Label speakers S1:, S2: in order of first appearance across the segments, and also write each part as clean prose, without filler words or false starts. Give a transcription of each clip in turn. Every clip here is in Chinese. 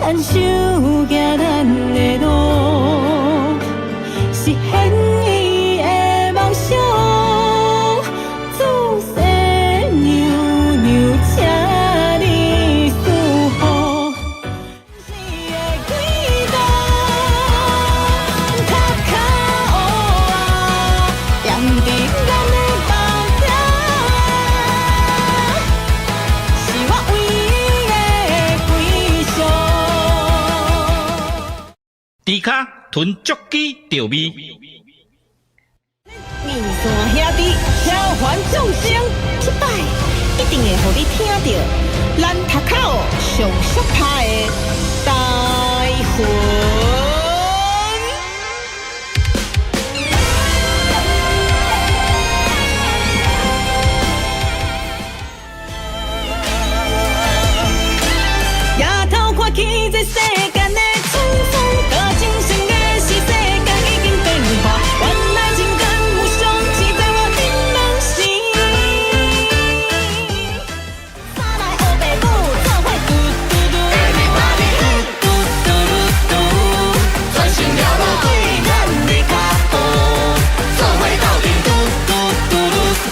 S1: 牵手行咱的路，实现伊的梦想。自细娘娘，请你祝福。你的轨道，脚脚乌啊，踮伫咱的梦中，是我唯一的归宿。
S2: 猪脚囤足鸡钓味，
S1: 面线兄弟召唤众生，这摆一定会互你听到咱头口上适拍的台魂。夜头看起这世间的沧桑，和精神的是世间已经变化，原来情感无双只在我的梦醒。三来黑白母做伙嘟嘟嘟，嘟嘟嘟嘟，专心了路对咱的脚步，做伙斗阵嘟嘟嘟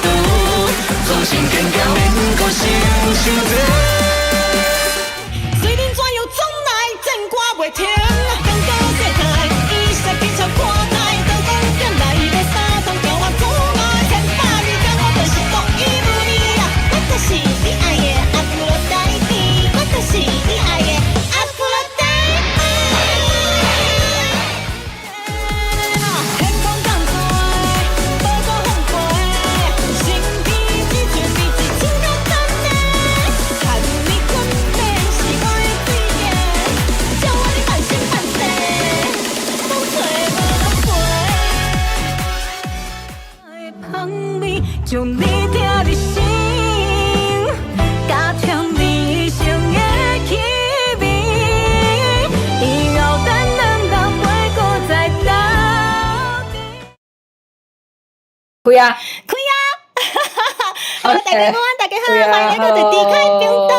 S1: 嘟，自信坚强免搁想伤多。虽然怎样总来战歌袂停，广告世界伊实技巧看待，刀光剑来要三通叫我做爱，千百里间我就是独一无二啊！我就是你爱的阿芙洛戴蒂，我就是你爱的阿芙洛戴蒂。天空降水，波波风飞，身边只像是一千个等的，看你困眠是我的最爱，叫我的半生半世，风吹无人陪。香味将你听入心，加添你生的气味，以后咱两人袂搁再斗阵。
S3: 开啊！
S1: 开啊！好，大家好，大家好，欢迎来到《地开频道》。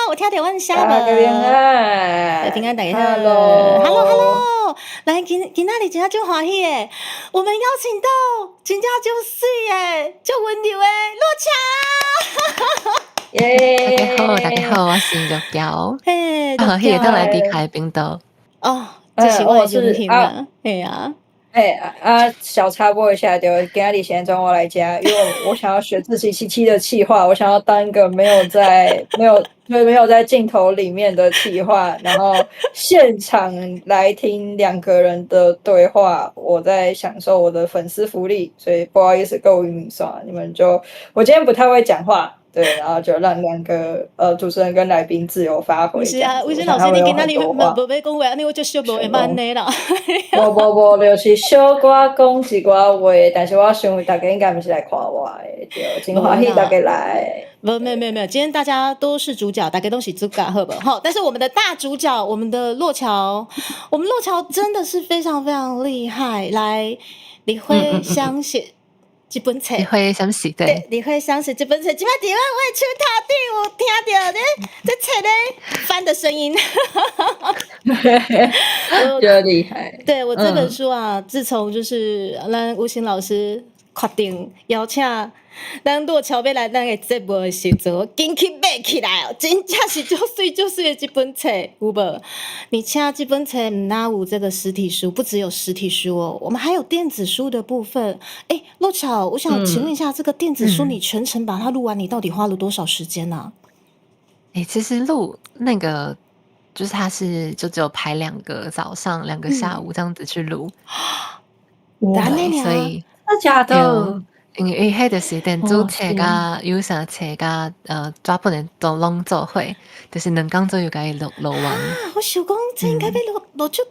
S1: 有听到阮声无？
S3: 大家平安，
S1: 平安，大家好。
S3: Hello
S1: Hello。来，今仔日真正欢喜诶！我们邀请到真正就水诶、就温柔诶洛
S3: 耶！
S4: 大家好，我是玉娇。
S1: 嘿，
S4: 啊，迄个当来离开冰岛。
S1: 哦，这是我的荣幸啊！对啊，
S3: 小插播一下，就今日现在我来家，因为我想要学自习七的企划，我想要当一个没有在镜头里面的企划，然后现场来听两个人的对话，我在享受我的粉丝福利，所以不好意思各位米刷，你们就我今天不太会讲话。对，然后就让两个主持人跟来宾自由发挥。
S1: 不是啊，魏生老师，你今仔日无要讲话，安尼我就小无会安尼啦。
S3: 无，就是小可讲一寡话，但是我想大家应该不是来看我的，对，真欢喜大家来。
S1: 没有，今天大家都是主角，大家都是主角，好不好？但是我们的大主角，我们的洛乔，我们洛乔真的是非常非常厉害。来，你会相信？这本册，
S4: 你会想死对？
S1: 你会相信这本册？即摆伫我手头顶有听到这册咧翻的声音，
S3: 就厉害。
S1: 对我这本书啊，自从就是咱吴昕老师决定邀请咱洛乔要来咱的节目的时阵，紧去买起来哦，真正是足水的这本册，有无？你请这本册唔哪有这个实体书，不只有实体书哦，我们还有电子书的部分。哎，洛乔，我想请问一下，这个电子书你全程把它录完，你到底花了多少时间呢？
S4: 其实录那个就是它是就只有排2个早上2个下午这样子去录，所以
S3: 真的假的？
S4: 因为迄就是电子册甲有啥册甲抓本的都拢做伙，就是2工左右甲伊录完。
S1: 我想讲，这应该要录足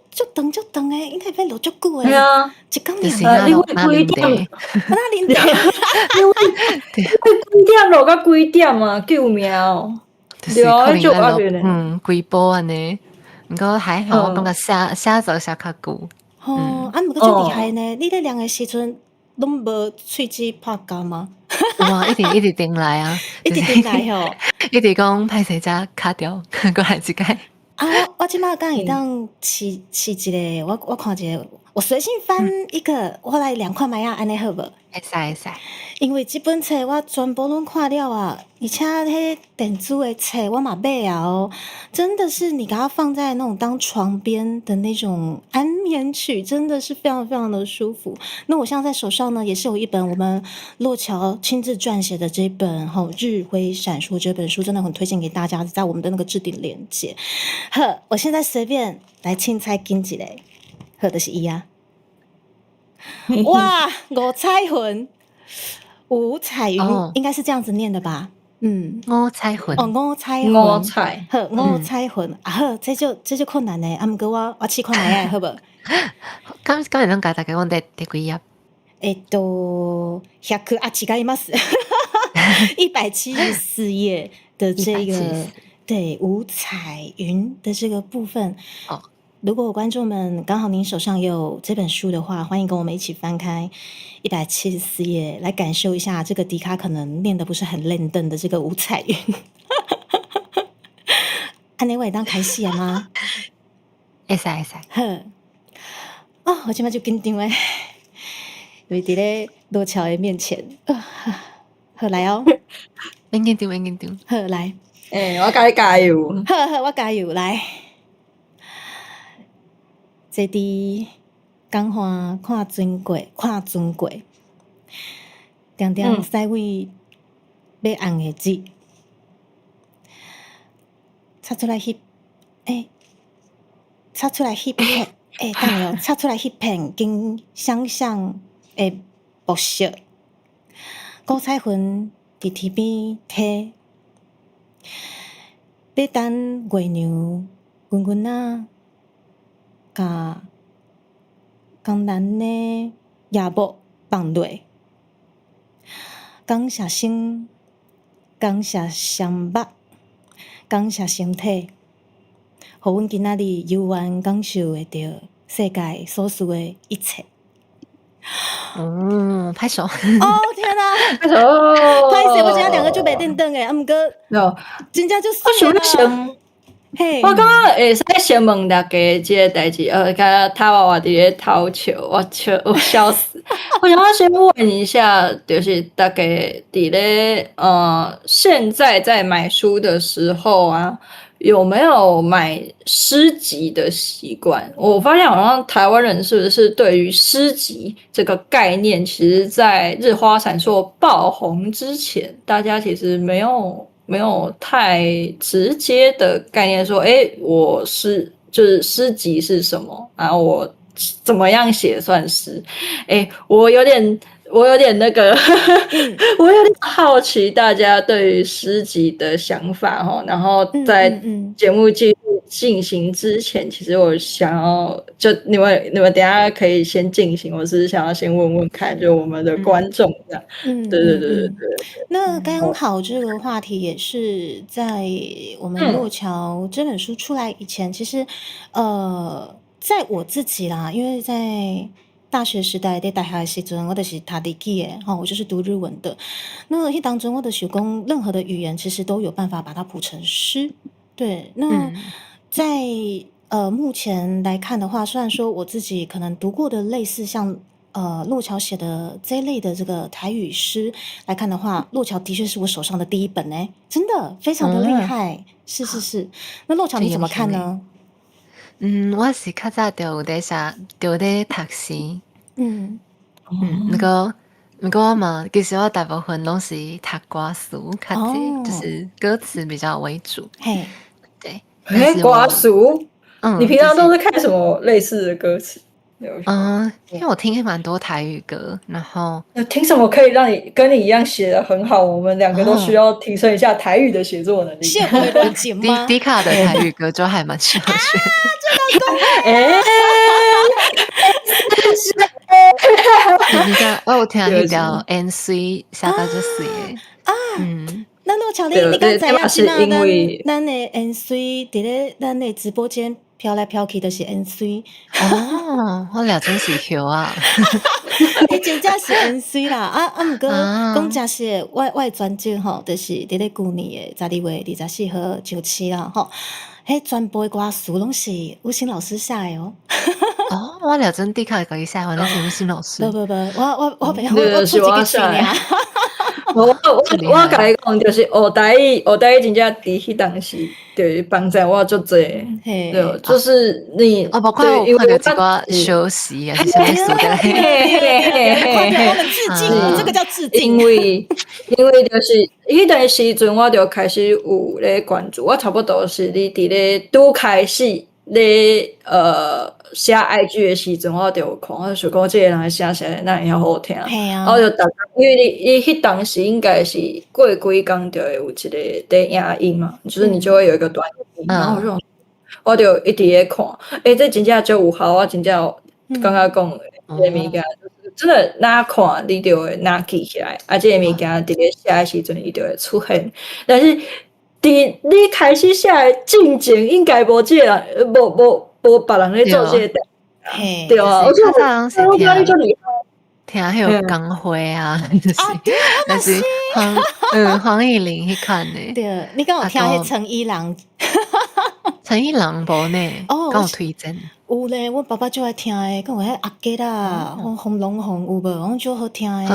S1: 长诶，应该要录足久诶。
S3: 对啊，
S1: 一工
S4: 就是
S1: 两
S4: 那0点，
S1: 那0点，
S3: 几点录到几点啊？救命哦！
S4: 就是可能咱录规波安尼，不过还好，我感觉写作写较久。
S1: 哦，毋过真厉害呢！你咧量诶时阵，拢无喙齿拍胶吗？
S4: 哇，一直顶来啊，
S1: 一直顶来吼，
S4: 一直讲歹势只卡掉，过来一届。
S5: 我即马刚会当试一个，我看一个，我随性翻一个，我来2看卖啊，安尼好无？
S4: 会使会使，
S5: 因为这本册我全部拢看了啊，而且迄电子的册我嘛买啊哦，真的是你给它放在那种当床边的那种安眠曲，真的是非常非常的舒服。那我现在在手上呢，也是有一本我们洛乔亲自撰写的这本《日辉闪烁》这本书，真的很推荐给大家，在我们的那个置顶连结。呵，我现在随便来凊彩拣一个，好的是伊啊。哇，五彩魂，五彩云、
S4: 哦
S5: 应该是这样子念的吧？嗯，
S4: 五彩魂，
S5: 哦，五彩魂，
S3: 五彩
S5: 好，五彩魂、啊，好，这就困难呢。啊，毋过我试看卖啊，好无？
S4: 刚才能甲大家讲第几页？100
S5: あ違います174页的这个
S4: 174
S5: 对五彩云的这个部分。
S4: 哦，
S5: 如果观众们刚好您手上也有这本书的话，欢迎跟我们一起翻开174页，来感受一下这个迪卡可能念的不是很认真的这个五彩云。安尼我会当开始了吗？
S4: 会使会使，
S5: 呵，哦，我今麦就紧张诶，因为伫咧罗乔的面前，好来哦，
S4: 免紧张免紧张，
S5: 好来，
S3: 我甲你加油。
S5: 好，我加油来。坐伫港湾看船过，常常驶位要红的日，插出来翕，插出来翕片，等下哦，插出来翕片，经想象的木色，五彩云伫天边摕，要等月亮滚滚啊，甲江南的夜幕放落，感谢心，感谢双目，感谢身体，互阮今仔日悠然感受会到世界所需的一切。
S4: 哦，拍手，
S5: 哦天哪！
S3: 拍手，
S5: 拍死我今仔2个就袂认真诶，啊毋过
S3: 有，
S5: 真正就
S3: 我想要
S5: 爽
S3: 先，
S5: 嘿，
S3: 我感觉会使先问大家即个代志，刚他娃娃伫咧偷笑，我笑死。我想要先问一下，就是大家伫咧现在在买书的时候啊，有没有买诗集的习惯？我发现好像台湾人是不是对于诗集这个概念，其实在日花闪烁爆红之前，大家其实没有太直接的概念说，我就是诗集是什么啊？我怎么样写算诗？我有点那个，我有点好奇大家对于诗集的想法哈。然后在节目进行之前，其实我想要就你们等一下可以先进行，我是想要先问问看，就我们的观众这样。对。
S5: 那刚好这个话题也是在我们洛乔这本书出来以前，其实在我自己啦，因为在大学时代在大学的时阵，我就是读日语的，我就是读日文的。那迄当中我的想讲，任何的语言其实都有办法把它谱成诗。对，那在目前来看的话，虽然说我自己可能读过的类似像洛乔写的这一类的这个台语诗来看的话，洛乔的确是我手上的第一本呢，真的非常的厉害。是。那洛乔你怎么看呢？
S4: 我是较早就有在读诗，不过嘛，其实我大部分拢是读歌词，较济就是歌词比较为主。
S5: 嘿，
S4: 对，
S3: 歌词，你平常都是看什么类似的歌词？
S4: 因为我听蛮多台语歌，然后
S3: 听什么可以让你跟你一样写得很好？我们2个都需要提升一下台语的写作能力。
S5: 谢不会乱剪吗？
S4: 迪卡的台语歌就还蛮适合学的。你看，我有听迄条 N C 写到就水的
S5: 那洛乔你刚才要知道咱的 N C 伫咧咱的直播间飘来飘去的是 N C
S4: 我俩真是 Q 啊！
S5: 伊真正是 NC 啦，毋过
S4: 啊
S5: 讲真实的，我的专辑吼，就是伫咧旧年的12月24号17啦吼，迄全部的歌词拢是吴昕老师写的哦。
S4: 哦，我了真地卡给一下，我那是吴昕老师
S5: 不，我袂
S3: 那个
S5: 我出一个
S3: 是我写的
S5: 名啊。
S3: 我甲你讲，就是学台语真正伫迄当时就是帮助我足济，
S5: 嘿
S3: 对，就是你
S4: 哦，包括
S3: 对，
S4: 我看到
S3: 因为
S4: 几个休息啊，是什么书的
S3: 嘿
S4: 嘞？
S3: 嘿嘿嘿嘿
S5: 我们致敬，
S4: 啊
S5: 这个叫致
S3: 因
S5: 敬。
S3: 为就是迄段时阵，我就开始有咧关注，我差不多是你伫咧拄开始咧写 IG 的时阵，我就有看，我就想讲即个人写哪会遐好听，
S5: 嘿啊
S3: 然后就大家，因为你迄当时应该是过几工就会有一个在影音嘛，就是你就会有一个短影音，然后我就一直咧看，这真正就有效，我真正感觉讲这个物件。真的哪看你就会哪记起来，这个物件伫咧写的时阵，伊就会出现。但是伫你开始写的进前，应该无这个人，无别人咧做这个代，
S5: 嘿，
S3: 对啊。我说
S4: 较早拢是
S3: 我觉得你就厉害，
S4: 听还有钢辉啊，就是黄以玲迄款的，
S5: 对，你敢有听迄陈一郎？
S4: 陈一郎无呢？
S5: 哦
S4: 跟我推荐。
S5: 有咧，阮爸爸就爱听诶，讲有迄阿吉啦，红龙红有无？拢就好听诶。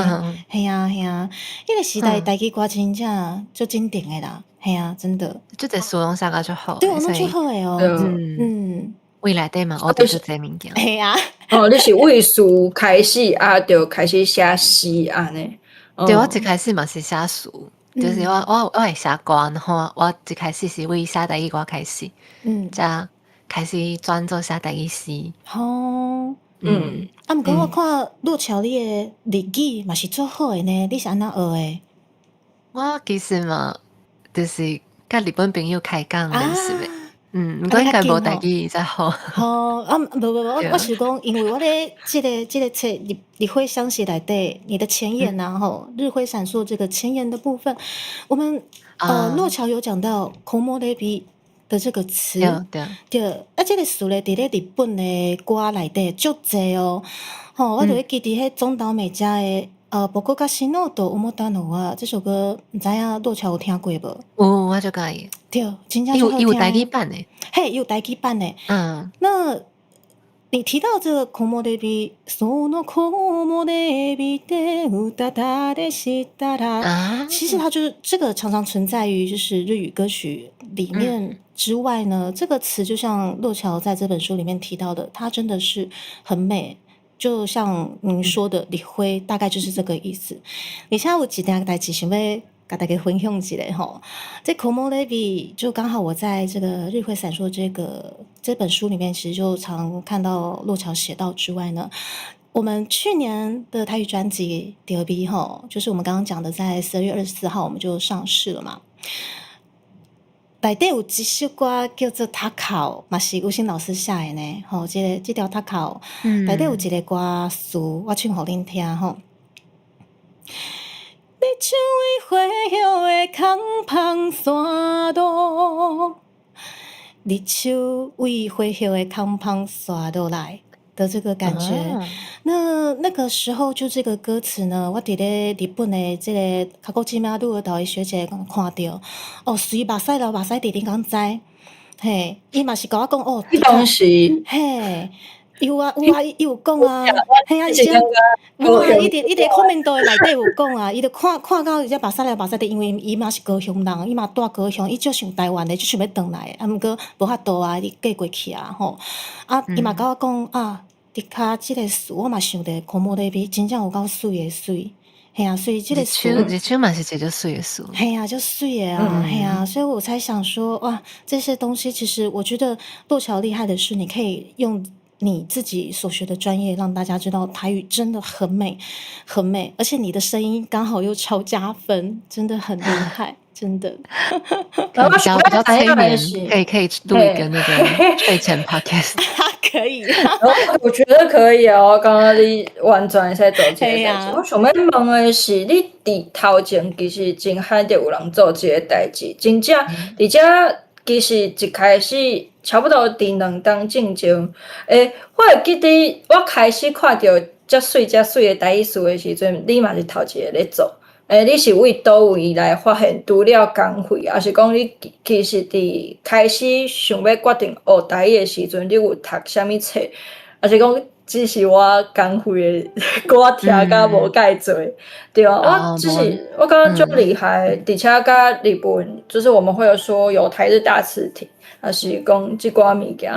S5: 系啊系啊，迄个时代台语歌真正就经典诶啦，系啊，真的。
S4: 就在苏龙下个就好，
S5: 对，我拢就好诶哦。嗯，
S4: 未来对嘛，我就是这物件。
S5: 系啊。
S3: 你是为词开始就开始写诗安尼。
S4: 对，我一开始嘛是写词，就是我会写歌，然后我一开始是为写台语歌开始，才开始转做写台语诗。
S5: 好，毋过我看陆桥你诶日语嘛是做好诶呢，你是安怎学诶？
S4: 我其實嘛，就是甲日本朋友開講練習的，毋過應該無台語才好。
S5: 無，我是講，因為我咧這個冊你會相信內底你的前言呐，吼，日晖閃爍這個前言的部分，我們洛橋有講到口沫雷比的這個詞，對，這個詞咧佇咧日本的歌內底足濟哦，吼，我就會記得迄中島美嘉的。不過甲新諾都思ったのは這首歌，唔知影洛橋有聽過無？
S4: 有，我就介意。
S5: 對，真正就好聽。
S4: 有台語版的。
S5: 嘿，有台語版的。那你提到這個木漏れ日、その木漏れ日でうたたでしたら，其實它就是這個常常存在於就是日語歌曲裡面之外呢，這個詞就像洛橋在這本書裡面提到的，它真的是很美。就像您說的，李輝大概就是這個意思。而且有一件代志想要跟大家分享一下吼，這口沫雷比就剛好我在這個日晖閃爍這本書裡面，其實就常看到洛橋寫到之外呢，我們去年的台語專輯第二 B 吼，就是我們剛剛講的，在12月24號我們就上市了嘛。內底有一首歌叫做《塔考》，嘛是吳昕老師寫的呢。吼，這條《塔考》內底有一個歌詞，我唱互恁聽吼。你像為花葉的空芳山路，你像為花葉的空芳山路來的這個感覺。那個時候就這個歌詞呢，我佇咧日本的這個卡古吉馬路的導遊學姐看到，隨目屎流目屎佇恁講知，嘿，伊嘛是甲我講迄當時，嘿，有有講啊，嘿啊，伊只，伊佇後面度內底有講啊，伊就看到伊只目屎流目屎的，因為伊嘛是高雄人，伊嘛住高雄，伊就想台灣的，就想要轉來，毋過無法度啊，伊嫁過去啊，吼，伊嘛甲我講啊。的確，這個詞我嘛想着口沫雷比真正有夠水的水，係啊，所以這個詞，
S4: 日曲嘛是一個水的詞，
S5: 係啊，就水的啊，係啊，所以我才想說，哇，這些東西其實我覺得洛橋厲害的是，你可以用你自己所學的專業，讓大家知道台語真的很美，很美，而且你的聲音剛好又超加分，真的很厲害。真的，
S4: 比較催眠，可以錄一個那個睡前 podcast，
S5: 可以。
S3: 我覺得可以啊！我剛剛你完全會使做這個代志。我想要問的是，你佇頭前其實真罕得有人做這個代志，真正而且其實一開始差不多佇2當進前，我會記得我開始看到遮水的台语词的时阵，你嘛是头一个咧做。你是为倒位来发现除了工费，还是讲你其实伫开始想要决定学台语的时阵，你有读啥物册，还是讲只是我工费的歌听甲无介多，对啊，我只是我感觉就厉害，而且甲日本就是我们会有说有台日大词体，还是讲即寡物件，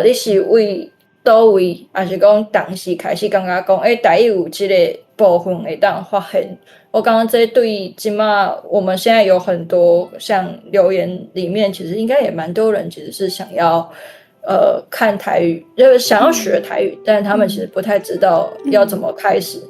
S3: 你是为倒位，还是讲当时开始感觉讲，台语有即个部分会当发现。我刚刚这对起码我们现在有很多像留言里面，其实应该也蛮多人其实是想要看台语，就是想要学台语，但是他们其实不太知道要怎么开始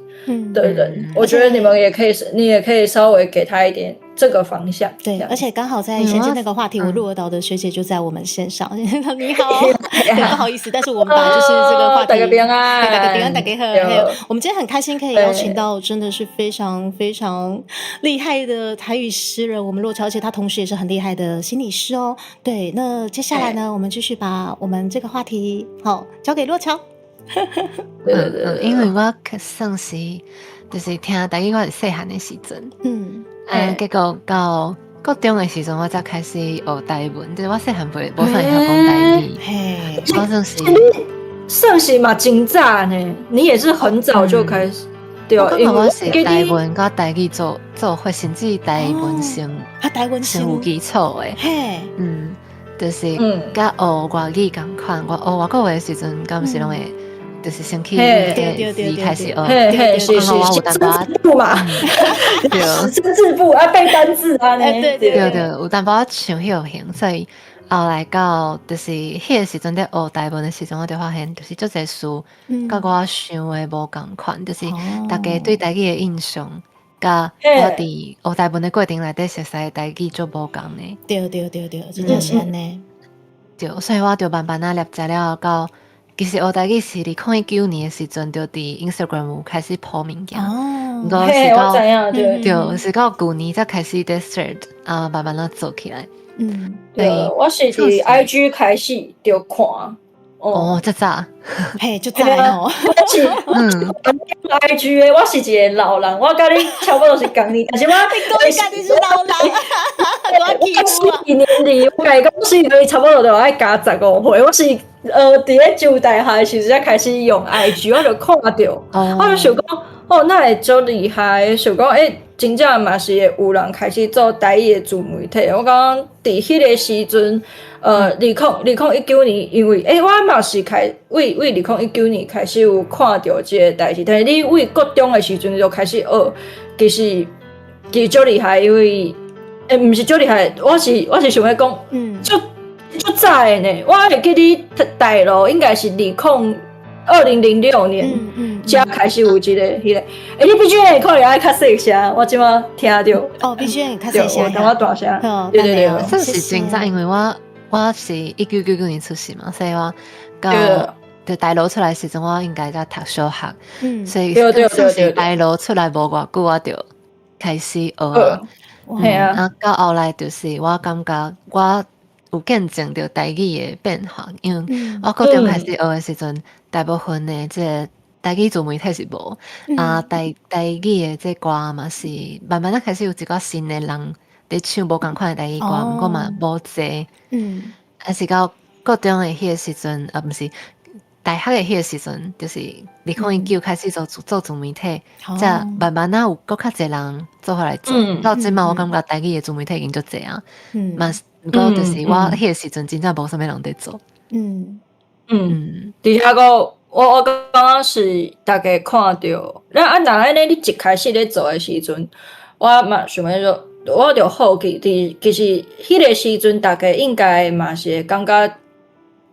S3: 的人，我觉得你们也可以，你也可以稍微给他一点这个方向。
S5: 对，而且刚好在衔接那个话题，我鹿儿岛的学姐就在我们线上。你好，对，不好意思，但是我们把就是这个话题，
S3: 打个平安，
S5: 打个平安，打给贺。我们今天很开心可以邀请到真的是非常非常厉害的台语诗人，我们洛乔，而且他同时也是很厉害的心理师哦。对，那接下来呢，我们继续把我们这个话题好交给洛乔。
S4: 因为我算是就是听台语，我是细汉的时阵，结果到高中的时阵，我才开始学台文，就是我细汉无算会晓讲台语，我
S3: 算是嘛真早呢，你也是很早就开始，对啊，
S4: 因为我是台文甲台语做伙，甚至台文先有基础的，就是甲学外语共款，我学外国话的时阵，敢毋是拢会。就是先去字开始学，
S3: 是
S4: 我有淡薄
S3: 字部嘛，对，字部要背单字啊，
S4: 对，有淡薄像迄型，所以后来到就是迄个时阵在学台文的时阵，我就发现就是足侪事，甲我想的无共款，就是大家对台语的印象，甲我伫学台文的过程内底熟悉的台语就无共的。
S5: 对，真正是安尼。
S4: 对，所以我就慢慢了解了到。其实学台语是2019年的时阵，就伫 Instagram 开始po物件。
S3: 我知影，
S4: 对，是到旧年才开始在 start 慢慢做起来。
S3: 对，我是伫 IG 开始就看。
S4: 这早，
S5: 就早哦。
S3: IG 的，我是一个老人，我甲你差不多是共年，但是我
S5: 你是老人，
S3: 我12年里，我甲你讲12年差不多就爱加15岁，我是伫咧上大学的时阵才开始用 IG， 我就看到，我就想讲，那会足厉害，想讲真正嘛是有人开始做台语的自媒体。我讲伫迄个时阵，2019年，因为我嘛是为2019年开始有看到这个代志，但是你为国中的时阵就开始学，其实足厉害，因为毋是足厉害，我是想要讲，足早的呢。我会记你大陆应该是2006年，才开始有一个迄个。你毕竟可能爱较细声，我即马听到。
S5: 毕竟较细声，
S3: 我感觉大声。对，
S4: 算是真早，因为我是1999年出世嘛，所以我到大陆出来时阵，我应该才读小学，所以算是大陆出来无偌久，我就开始学。到后来就是我感觉我有见证到台语的变化，因为我高中开始学的时阵，大部分的这个台语自媒体是无，台语的这歌嘛是慢慢开始有一个新的人在唱无共款的台语歌，不过嘛无济，还是到高中的迄个时阵，不是大学的迄个时阵，就是2019开始做自媒体，才慢慢有更较侪人做下来做，到即嘛我感觉台语的自媒体已经足济啊，嘛。不过就是我迄个时阵真正无啥物人在做。
S3: 底下个我刚刚是大概看到，那安尼你一开始咧做的时阵，我嘛想要说，我就好奇，其实迄个时阵大概应该嘛是感觉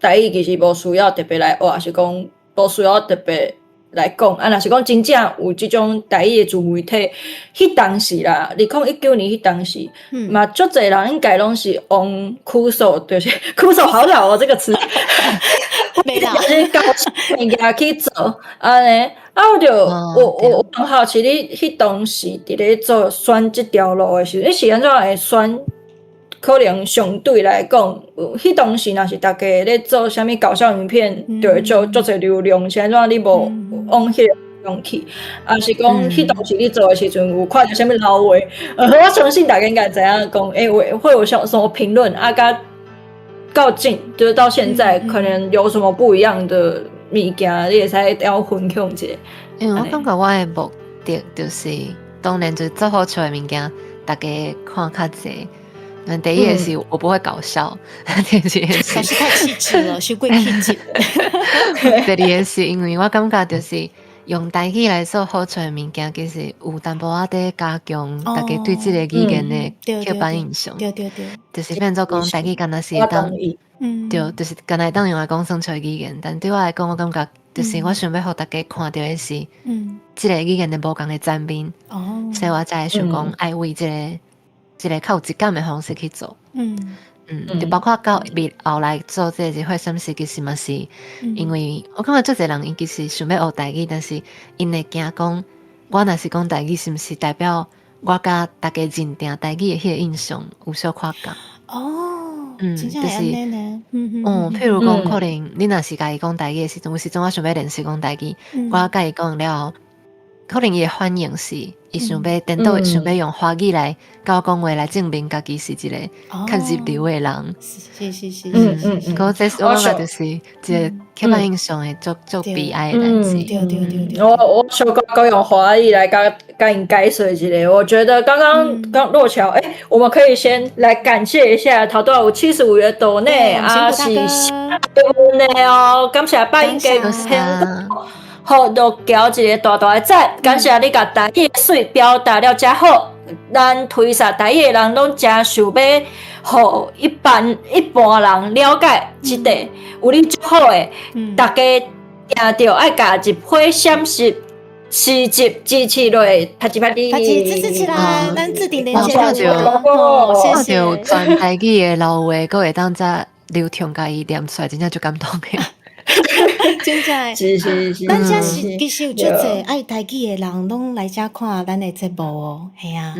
S3: 台语其实无需要特别来学，还是讲无需要特别来讲，若是讲真正有即种台语的自媒体，迄当时啦，2019年迄当时，嘛足侪人应该拢是用酷手，就是酷手好老哦这个词，
S5: 没啦，
S3: 就是搞物件去做安尼，我就我很好奇，你迄当时伫咧做选即条路的时候，你是安怎会选可能相对来讲，迄当时若是大家咧做啥物搞笑影片，就会做侪流量，现在你无往迄个用去，啊是讲迄当时你做的时阵有看到啥物老话，我相信大家应该知影讲，会有什么评论啊？到近就是到现在，可能有什么不一样的物件，你会使要分享一下。
S4: 因为我感觉我的目的就是，当然就是做好笑的物件，大家看较济。第一也是我不会搞笑，第二也是
S5: 老师太气质了，是贵气质。
S4: 第二也是因为我感觉就是用台语来做好笑的物件，其实有淡薄仔在加强大家对这个语言的刻板印象。
S5: 对，
S4: 就是变做讲台语敢若是当，对，就是敢若当用来讲生存语言，但对我来讲，我感觉就是我想要互大家看到的是，这个语言的无共的层面，所以我才想讲爱为这个较有质感的方式去做。就包括到后来做这个会审视，其实嘛是因为我感觉做侪人伊其实想要学台语，但是因会惊讲，我若是讲台语，是毋是代表我甲大家认定台语的迄个印象有小可共？就是譬如讲，可能你若是甲伊讲台语的时阵，有时阵我想要练习讲台语，我甲伊讲了后，可能伊的反应是，伊想要颠倒，想要用华语来甲我讲话来证明家己是一个较入流的人。
S5: 是。
S4: 可这我感觉就是一个刻板印象的足悲哀的代志。
S5: 对。
S3: 我小高用华语来甲因解说一下。我觉得刚洛乔，我们可以先来感谢一下头到有75元斗内啊，是内哦，感谢拜因给好，就交一个大大的赞，感谢你甲台语的水表达了遮好，咱推萨台语的人拢真想要，互一般人了解即个，有你足好的，大家听到爱甲一批闪失四集支持落，拍支
S5: 支持起来，咱置顶连结
S4: 谢谢。
S5: 谢谢。
S4: 全台语的老话，佫会当再流畅甲伊念出来，真正就感动的。
S5: 真正
S3: 是，
S5: 咱遮是其实有足侪爱台语的人拢来遮看咱的节目哦，系啊。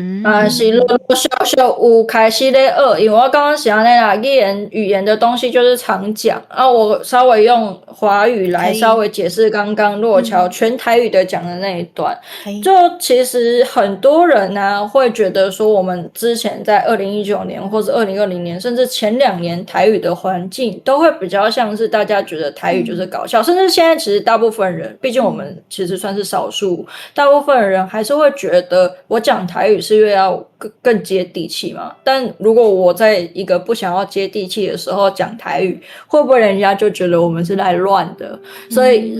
S3: 是陆续有开始咧学，因为我刚刚想那啦，语言的东西就是常讲啊，我稍微用华语来稍微解释刚刚洛乔全台语的讲的那一段，就其实很多人呢会觉得说，我们之前在2019年或者2020年，甚至前2年台语的环境都会比较像是大家觉得台语就是搞笑，甚至现在其实大部分人，毕竟我们其实算是少数，大部分人还是会觉得我讲台语是因为要更接地气嘛。但如果我在一个不想要接地气的时候讲台语，会不会人家就觉得我们是来乱的？所以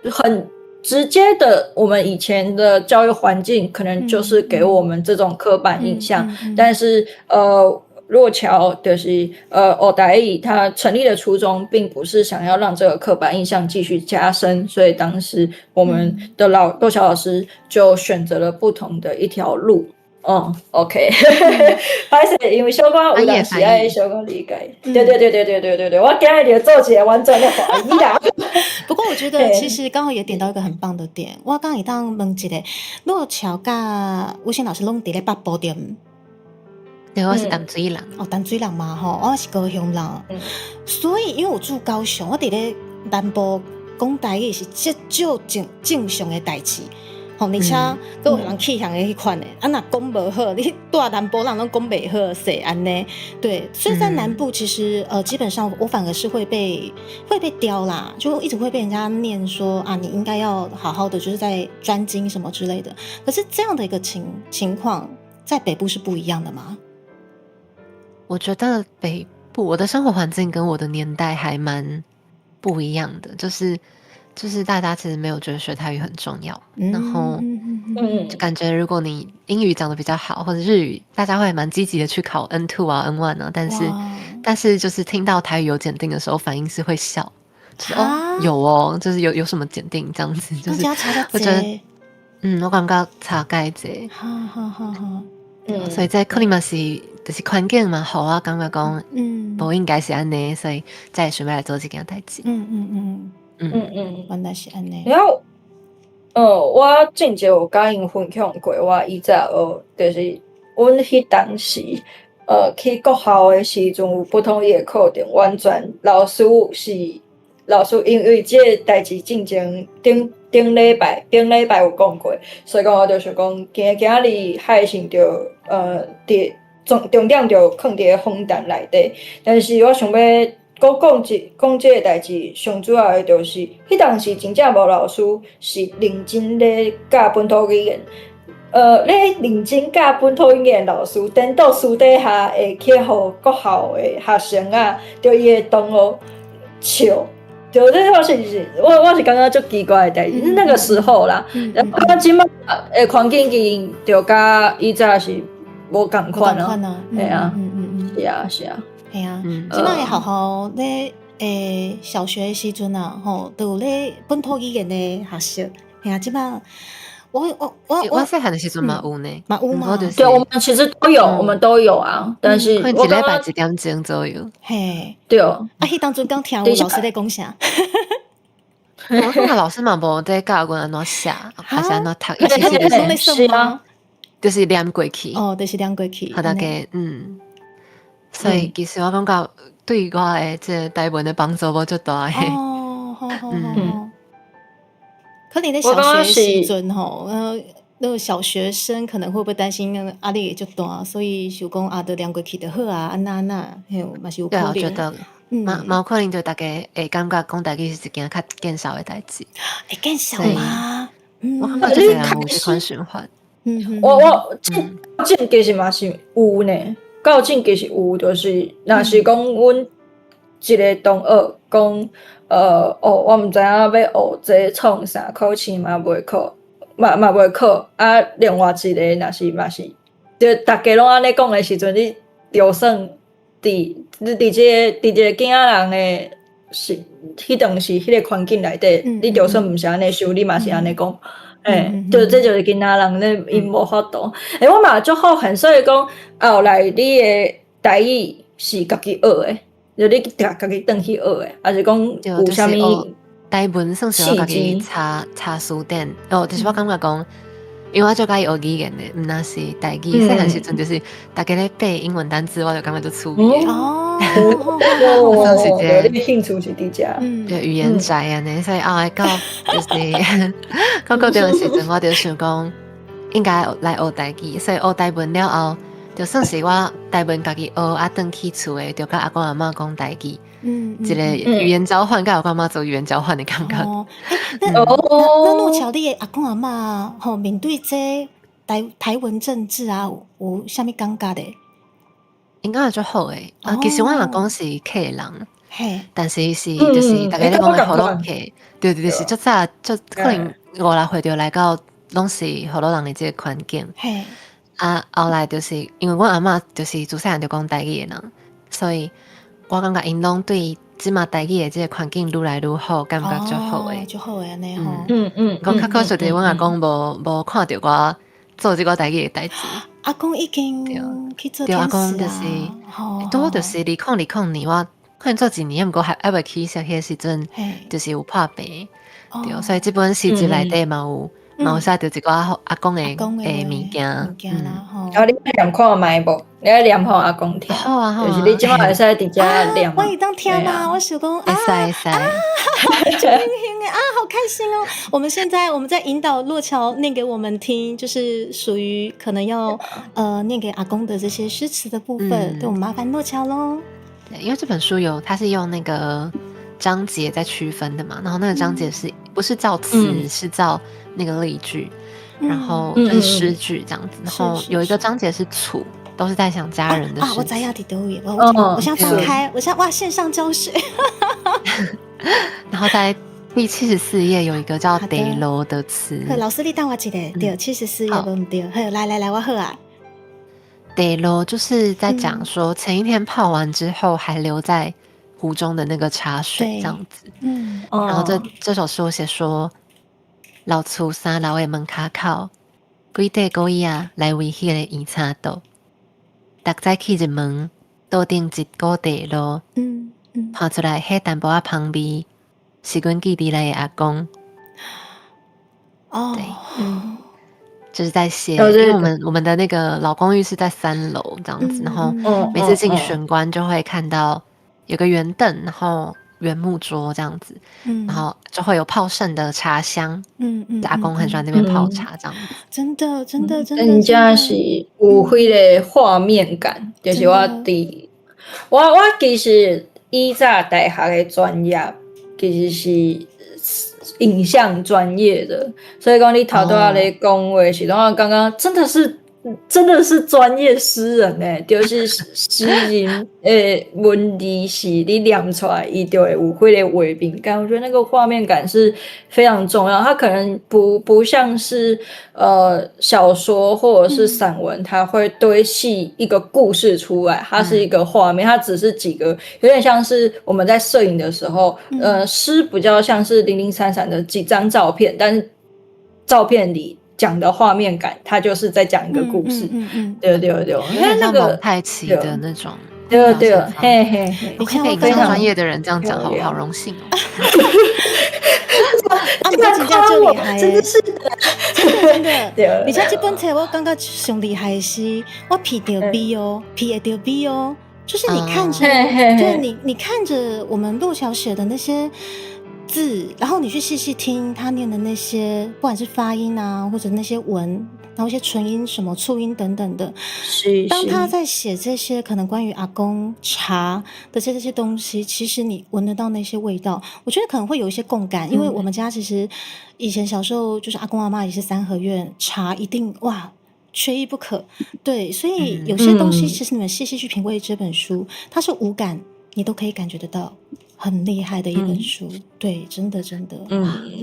S3: 很直接的，我们以前的教育环境可能就是给我们这种刻板印象，但是洛乔就是学台语，他成立的初衷并不是想要让这个刻板印象继续加深，所以当时我们的洛乔老师就选择了不同的一条路。OK， 还是因为小可有人是爱小可理解，对，我今日就做一个完整的华语啦。
S5: 不过我觉得其实刚好也点到一个很棒的点，我刚会当问一个，洛乔甲吴昕老师拢伫咧北部对？
S4: 对，我是淡水人。
S5: 淡水人嘛吼，我是高雄人。所以因为我住高雄，我伫咧南部讲台语是足正常的代志。而且佫有人气向的迄款的，若讲无好，你住南部人拢讲袂好势安尼。对，所以在南部其实基本上我反而是会被刁啦，就一直会被人家念说啊，你应该要好好的，就是在专精什么之类的。可是这样的一个情况，在北部是不一样的吗？
S4: 我觉得北部我的生活环境跟我的年代还蛮不一样的，就是大家其实没有觉得学台语很重要，然后就感觉如果你英语讲得比较好，或者日语，大家会蛮积极的去考 N2 啊 N1 啊，但是就是听到台语有检定的时候，反应是会笑，就是有哦，就是有什么检定这样子，就是我觉得我感觉差介济，所以在可能嘛是就是环境嘛好啊，感觉讲不应该是安尼，所以才会想要来做这件代志。
S5: 原来是安尼。
S3: 然后，我之前有甲因分享过，我以前就是阮迄当时，去国校的时阵有不同伊的课程，完全老师因为即个代志进前顶礼拜有讲过，所以讲我就想讲今日海信着伫重点就放伫访谈内底，但是我想要讲即个代志，上主要的就是，迄当时真正无老师是认真咧教本土语言。咧认真教本土语言老师，等到私底下会去互国校的学生啊，着伊的同学笑。就这我是感觉足奇怪的代志，那个时候啦，然后我即摆的环境已经就甲以前是无共款啊，系啊，是啊，
S5: 系啊，即摆会好好咧小学的时阵啊，吼，都有咧本土语言的学习，系啊，即摆我
S4: 细汉的时阵嘛有呢，
S5: 嘛有嘛，
S3: 对，我们其实都有啊，但是
S4: 我一礼拜1点钟左右，
S5: 嘿，
S3: 对，
S5: 迄当阵刚听有老师在讲啥？
S4: 我看老师嘛无在教阮安怎写，还是安怎读，其实
S5: 是吗？
S4: 就是念过去，
S5: 就是念过去，
S4: 好大概所以其实我感觉对我的这台文的帮助无足大诶。
S5: 好。可能在小学时阵吼，那个小学生可能会不会担心那个压力也就大，所以想讲啊，都念过去就好啊，安那，嘿，嘛是有可能。
S4: 对，我觉得，嘛可能就大家会感觉讲台语是一件较减少的代志。
S5: 会减少吗？
S4: 我感觉这个有这款循环。
S3: 我进其实嘛是有呢，到进其实有，就是若是讲阮一个同学讲。我毋知影要学这创啥，考试嘛袂考，嘛袂考。啊，另外一个若是嘛是，就大家拢安尼讲的时阵，你就算伫这个囝仔人的是，迄当时迄个环境内底，你就算毋是安尼想，你嘛是安尼讲。就这就是囡仔人咧，因无法度。我嘛足好恨，所以讲后来你的台语是家己学的。就你家己转去学诶，还是讲有啥物？
S4: 台文算是我家己查书店，就是我感觉讲，因为我就介意学语言诶，毋那是台语。细汉时阵就是大家咧背英文单词，我就感觉就趣味。
S3: 算是这个兴趣是伫遮。
S4: 对语言宅安尼，所以后来到就是到高中诶时阵，我就想讲应该来学台语，所以学台文了后。就算是我台文家己学啊，转去厝诶，就甲阿公阿嬷讲台语，一个语言交换，甲阿公阿嬷做语言交换的感觉。
S5: 那诺乔你的阿公阿嬷吼，面对这台文政治啊，有啥物感觉的？
S4: 应该就好诶。其实我阿公是客人，但是就是大家咧讲诶河洛客，对，就是足早可能5-6岁就来到拢是河洛人的这个环境。后来就是因为我阿嬷就是自细汉就讲台语的人，所以我感觉因拢对即马台语的这个环境愈来愈好，感觉就好诶，
S5: 就好诶安尼吼。
S4: 讲较可惜就是阮阿公无看到我做这个台语的代志。
S5: 阿公已经去做天使啊，
S4: 阿公就是多就是2020我可能做一年，毋过还未去实迄个时阵，就是有破病，对，所以这本诗集内底嘛有写到一寡阿公的物件
S5: 啦吼。
S3: 你念看卖无？你念互阿公听。
S4: 好啊，
S3: 就是你今晚会使伫遮念。
S5: 我会当听吗？我想讲
S4: 会使。
S5: 就很好开心哦！我们在引导洛乔念给我们听，就是属于可能要念给阿公的这些诗词的部分，对我们麻烦洛乔喽。
S4: 对，因为这本书它是用那个章节在区分的嘛，然后那个章节不是照词，是照那个例句，然后就是诗句这样子，然后有一个章节是楚，都是在讲家人的事。
S5: 我知道伫倒位，我想翻开，我想哇，线上教学。
S4: 然后在第74页有一个叫地楼的词。
S5: 老师，你等我一下，对，74页不对。来，我好啊。
S4: 地楼就是在讲说前一天泡完之后还留在壶中的那个茶水这样子。然后这首诗我写说，老厝3楼的门卡口，几块狗椅啊来为迄个圆叉桌，逐早起入门，桌顶一股地炉。拍出来迄淡薄仔香味，是阮记伫来的阿公。就是在写，因为我们的那个老公寓是在3楼这样子，然后每次进玄关就会看到有个圆凳，然后原木桌这样子，然后就会有泡盛的茶香，阿公很喜欢那边泡茶这样子，
S5: 真的，
S3: 真正是有迄个画面感，就是我其实以早大学的专业其实是影像专业的，所以讲你头拄仔咧讲话是我刚刚真的是专业诗人欸，就是诗人文字是你念出来，伊就会有迄个画面感。我觉得那个画面感是非常重要，它可能不像是小说或者是散文，它会堆砌一个故事出来，它是一个画面，它只是几个，有点像是我们在摄影的时候，诗比较像是零零散散的几张照片，但是照片里讲的画面感，它就是在讲一个故事，对，
S4: 因为那个蒙太奇的那种，
S3: 对，嘿嘿嘿，
S4: 你看非常专业的人这样讲，好荣幸哦。
S5: 你真的最厉害，
S3: 真的是
S5: 真的。而且这本册我感觉上厉害的是，我翕到美哦，翕得到美哦，就是你看着，对你看着我们路桥写的那些字，然后你去细细听他念的那些，不管是发音啊，或者那些文，然后一些唇音、什么促音等等的。当他在写这些可能关于阿公茶的这些东西，其实你闻得到那些味道，我觉得可能会有一些共感，因为我们家其实以前小时候就是阿公阿嬷也是三合院，茶一定哇缺一不可。对，所以有些东西其实你们细细去品味这本书，它是无感，你都可以感觉得到。很厉害的一本书，对，真的，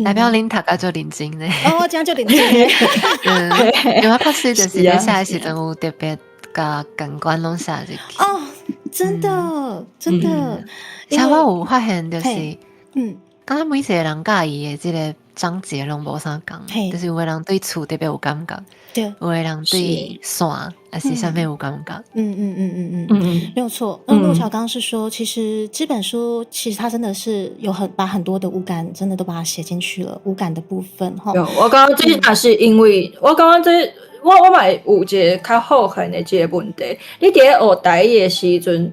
S4: 代表恁读就认真呢。
S5: 我这样就认真。
S4: 因为确实就是你写的时阵有特别甲感官拢写入去。
S5: 哦，真的。
S4: 像我有发现就是，刚刚每一个人介意的这个章节拢无啥共，就是有的人对厝特别有感觉，对，有的人对山还是下面有感觉。
S5: 没有错。陆桥刚刚是说，其实这本书其实它真的是把很多的五感真的都把它写进去了，五感的部分哈。
S3: 我刚刚这也是因为我刚刚我嘛有一个较好看的这个问题，你伫咧学台语的时阵，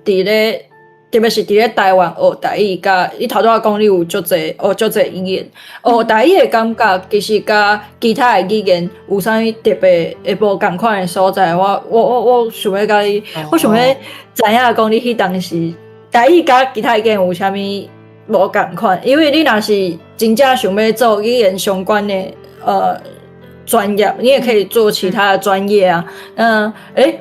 S3: 特别是伫咧台湾学台语，甲你头拄仔讲你有足侪语言，学台语的感觉其实甲其他的语言有啥物特别会无共款的所在？我想要甲你，我想要知影讲你迄当时台语甲其他语言有啥物无共款？因为你若是真正想要做语言相关的专业，你也可以做其他的专业啊。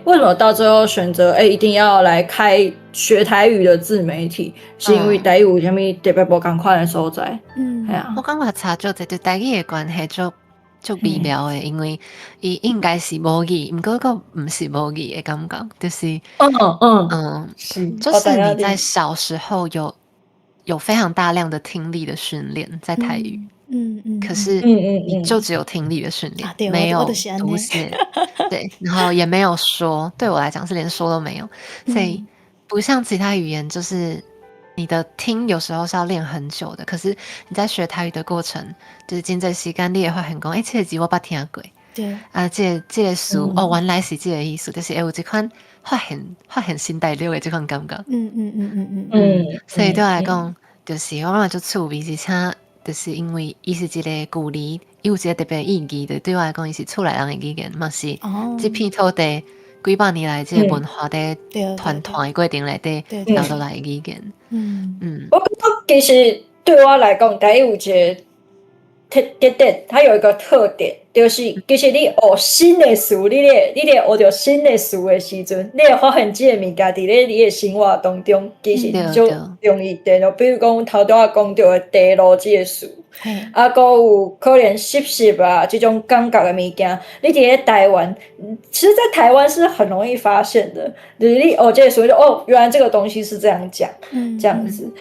S3: 为什么到最后选择一定要来开学台语的自媒体？是因为台语有啥物特别无共款的所在？
S4: 我感觉差就对台语的关系就微妙的，因为伊应该是母语，不过个不是母语的感觉，就是就是你在小时候有非常大量的听力的训练在台语。可是你就只有听力的训练，没有读写，对，然后也没有说，对我来讲是连说都没有，所以不像其他语言，就是你的听有时候是要练很久的，可是你在学台语的过程，就是真正时间你也会很讲，这个字我捌听过，对啊，这个词原来是这个意思，就是有这款发现新大陆的这款感觉，所以对我来讲，就是我嘛就趣味，而且。就是因为伊是一个古里，有一个特别意义的，对我来讲，伊是厝内人的语言，嘛是这片土地几百年来这个文化的团的过程内底留落来的语言。
S3: 我感觉其实对我来讲，台语有一个特点，它有一个特点，就是其实你学新的词，你咧学着新的词的时阵，你会发现这个物件伫咧你的生活当中，其实就容易对咯。比如讲头拄仔讲到的地路这个词，啊，还有可能习啊这种感觉的物件，你伫咧台湾，其实，在台湾是很容易发现的。就是你这个词就原来这个东西是这样讲，这样子，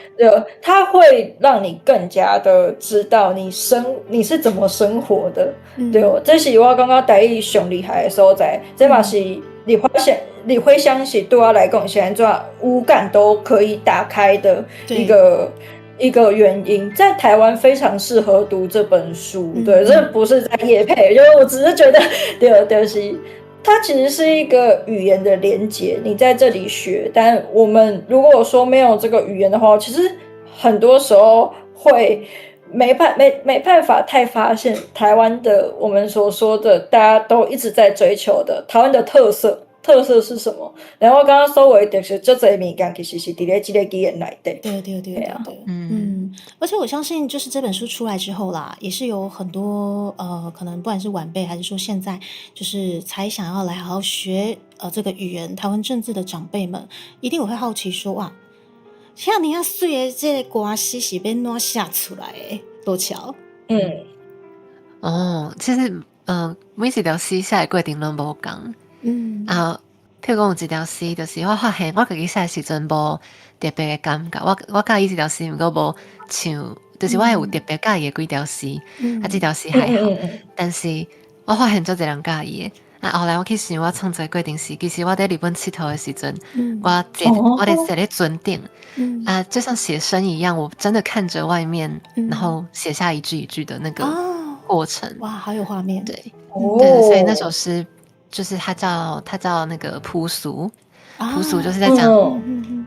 S3: 它会让你更加的知道你是怎么生活的，对。这是我感觉台语上厉害的所在，这嘛是你会相信对我来讲是安怎五感都可以打开的一一个原因，在台湾非常适合读这本书。对，这不是在业配，就是我只是觉得，就是它其实是一个语言的连结，你在这里学，但我们如果说没有这个语言的话，其实很多时候会没办法太发现台湾的我们所说的大家都一直在追求的台湾的特色是什么？然后刚刚所谓就是这些物件其实是伫咧这个语言内底。
S5: 对，而且我相信，就是这本书出来之后啦，也是有很多可能不管是晚辈还是说现在就是才想要来好好学这个语言台湾政治的长辈们，一定我会好奇说哇，像你遐水的这个歌词是要哪写出来的？多巧。
S4: 其实每一条诗写的过程拢无同。譬如讲有一条诗，就是我发现我自己写的时阵无特别的感觉，我介意这条诗，不过无像，就是我有特别介意的几条诗，这条诗还好，但是我发现做侪人介意的。后来我去想，我创作的过程是，其实我在日本佚佗的时阵，我在坐在船顶，就像写生一样，我真的看着外面，然后写下一句一句的那个过程。
S5: 哇，好有画面。
S4: 对，所以那首诗。就是它叫那个扑俗，扑俗就是在讲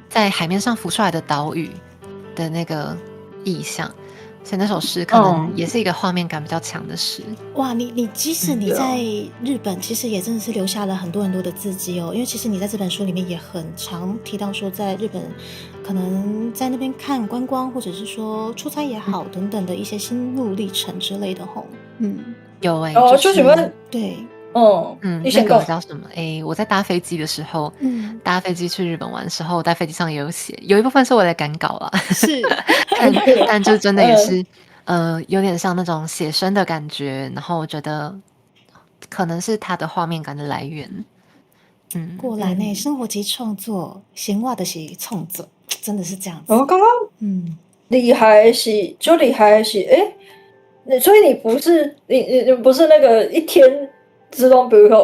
S4: 在海面上浮出来的岛屿的那个意象，所以那首诗可能也是一个画面感比较强的诗。
S5: 哇，你即使你在日本，其实也真的是留下了很多很多的字迹哦。因为其实你在这本书里面也很常提到说，在日本可能在那边看观光，或者是说出差也好等等的一些心路历程之类的吼。
S4: 有
S3: 就是
S5: 对。
S4: 那个叫什么？我在搭飞机的时候，搭飞机去日本玩的时候，在飞机上也有写，有一部分是我在赶稿啦，
S5: 是，
S4: 但就真的也是，有点像那种写生的感觉，然后我觉得可能是它的画面感的来源。
S5: 果然呢，生活即创作，闲话的是创作，真的是这样子。
S3: 刚刚厉害是，就厉害是，所以你不是不是那个一天。自动，比如讲，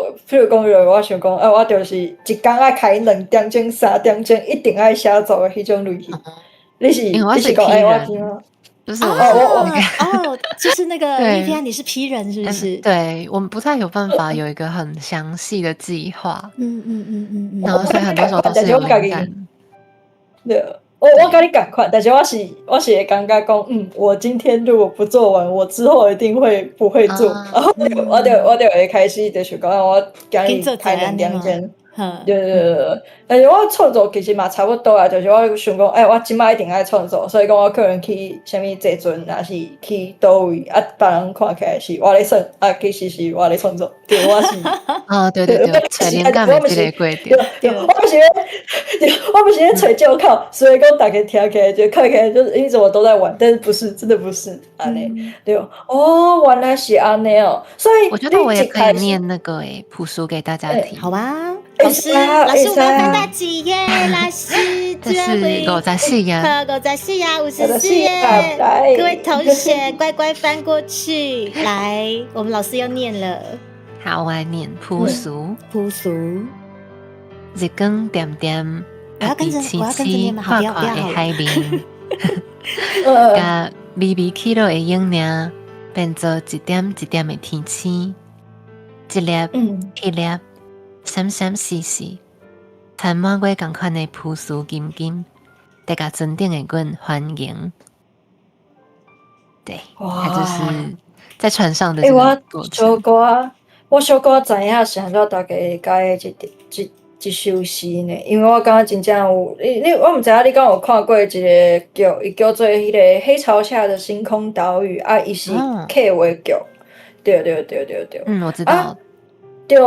S3: 我想讲，我就是一天爱开2点钟、3点钟，一定爱写作的迄种类型。你是讲，我知吗？
S4: 就是
S5: 就是那个一天你是批人是不是？
S4: 对，我们不太有办法有一个很详细的计划。然后所以很多时候都是有灵感。
S3: 对。我跟你同款，但是我是会感觉讲，我今天如果不做完，我之后一定会不会做，然后我就会开始就是讲，我今日开2点钟，对，但是我创作其实嘛差不多啊，就是我想讲，我今摆一定爱创作，所以讲我可能去啥物坐船，还是去倒位，别人看起来是我咧耍，其实是我咧创作，对，我是。
S4: 对，找灵感的这个过程。
S3: 我不是在找借口，所以讲大家听起来就看起来就是你怎么都在玩，但是不是，真的不是安尼，对原来是安尼哦，所以
S4: 我觉得我也可以念那个朴书给大家听，
S5: 好吧？老师，我们分大几页？老师，
S4: 这是54页
S5: ，54页，54页，各位同学乖乖翻过去，来，我们老师要念了。
S4: 好，我来念朴俗。日光点点，阿弟青青，看看的海面，甲微微起落的影领，变做一点一点的天星，一粒一粒，闪闪烁烁，掺满我同款的朴素金金，得甲尊敬的阮欢迎。对，它就是在船上的这个过程。
S3: 我小可知影想到大家改一首诗呢，因为我感觉真正有，我毋知影你敢有看过一个剧，伊叫做迄个《黑潮下的星空岛屿》伊是客话剧，对。
S4: 我知道。
S3: 对，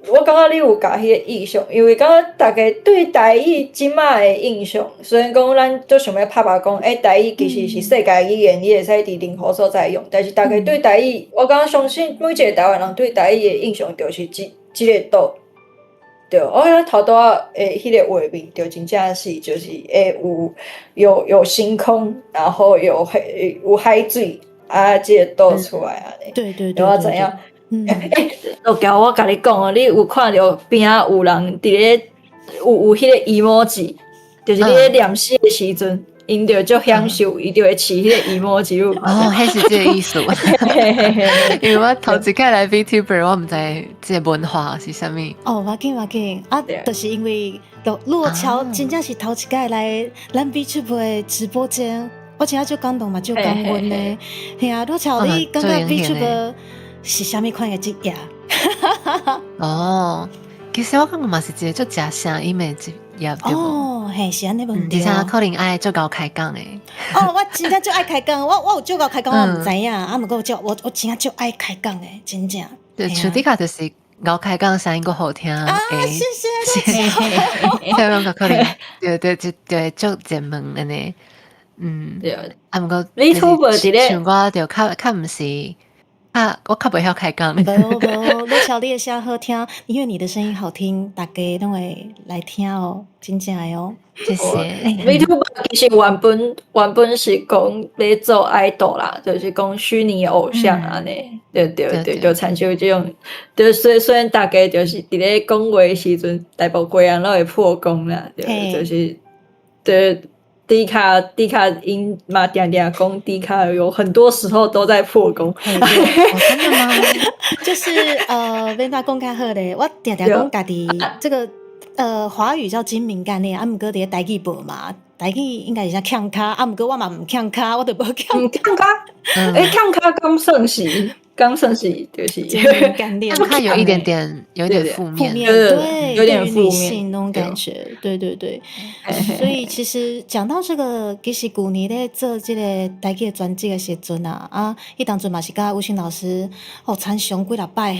S3: 我感觉你有甲迄个印象，因为感觉大家对台语即摆的印象，虽然讲咱都想要拍讲，台语其实是世界语言，你会使伫任何所在用，但是大家对台语，我感觉相信每一个台湾人对台语的印象就是即个岛。对，我感觉头拄迄个画面就真正是就是有星空，然后有海水即个倒出来
S5: 对，
S3: 我知影。老交我甲你讲哦，你有看到边有人伫咧有迄个emoji，就是你咧念诗的时阵，因就足享受，伊就会饲迄个 emoji 入嘛。
S4: 哦，迄是这个意思。因为我头一开来 VTuber， 我唔知这个文化是啥物。
S5: 哦，要紧啊，就是因为落桥真正是头一开来咱 VTuber 的直播间，我真正就感动嘛，就感恩呢。嘿啊，落桥你感觉 VTuber 是啥物款的职业？
S4: 哦，其实我感觉嘛是一个足食声音的职业，对无？
S5: 哦，嘿，是安尼问题。
S4: 而且可能爱足够开讲诶。
S5: 哦，我真正就爱开讲，我有足够开讲，我唔知影，啊，不过我真正就爱开讲诶，真正。
S4: 对，像你卡就是高开讲声音够好听
S5: 啊，谢谢。
S4: 台湾可能对足热门安尼，
S3: 对。
S4: 啊，不过
S3: VTuber 伫咧，
S4: 像我就较毋是。我较袂晓开讲。
S5: 无，落桥你的声好听，因为你的声音好听，大家都会来听哦，真正的哦。
S4: 谢谢。
S3: VTuber 其实原本是讲咧做 idol 啦，就是讲虚拟偶像安尼，对，就参照这种，就虽然大家就是伫咧讲话的时阵，大部分人都会破功啦，对，就是对。迪卡因嘛定定讲，迪卡有很多时候都在破功。
S5: 真的吗？就是免大讲较好咧，我定定讲家己这个华语叫精明干练，啊，毋过伫咧台语无嘛，台语应该是像呛卡，啊，毋过我嘛毋呛卡，我就无呛
S3: 卡。呛卡刚算是。就是
S5: 它
S4: 有一点负面，
S5: 对，
S3: 有点负
S5: 面那种感觉，对。所以其实讲到这个，其实去年咧做这个台语的专辑的时阵啊，迄当阵嘛是甲吴昕老师参详几落摆，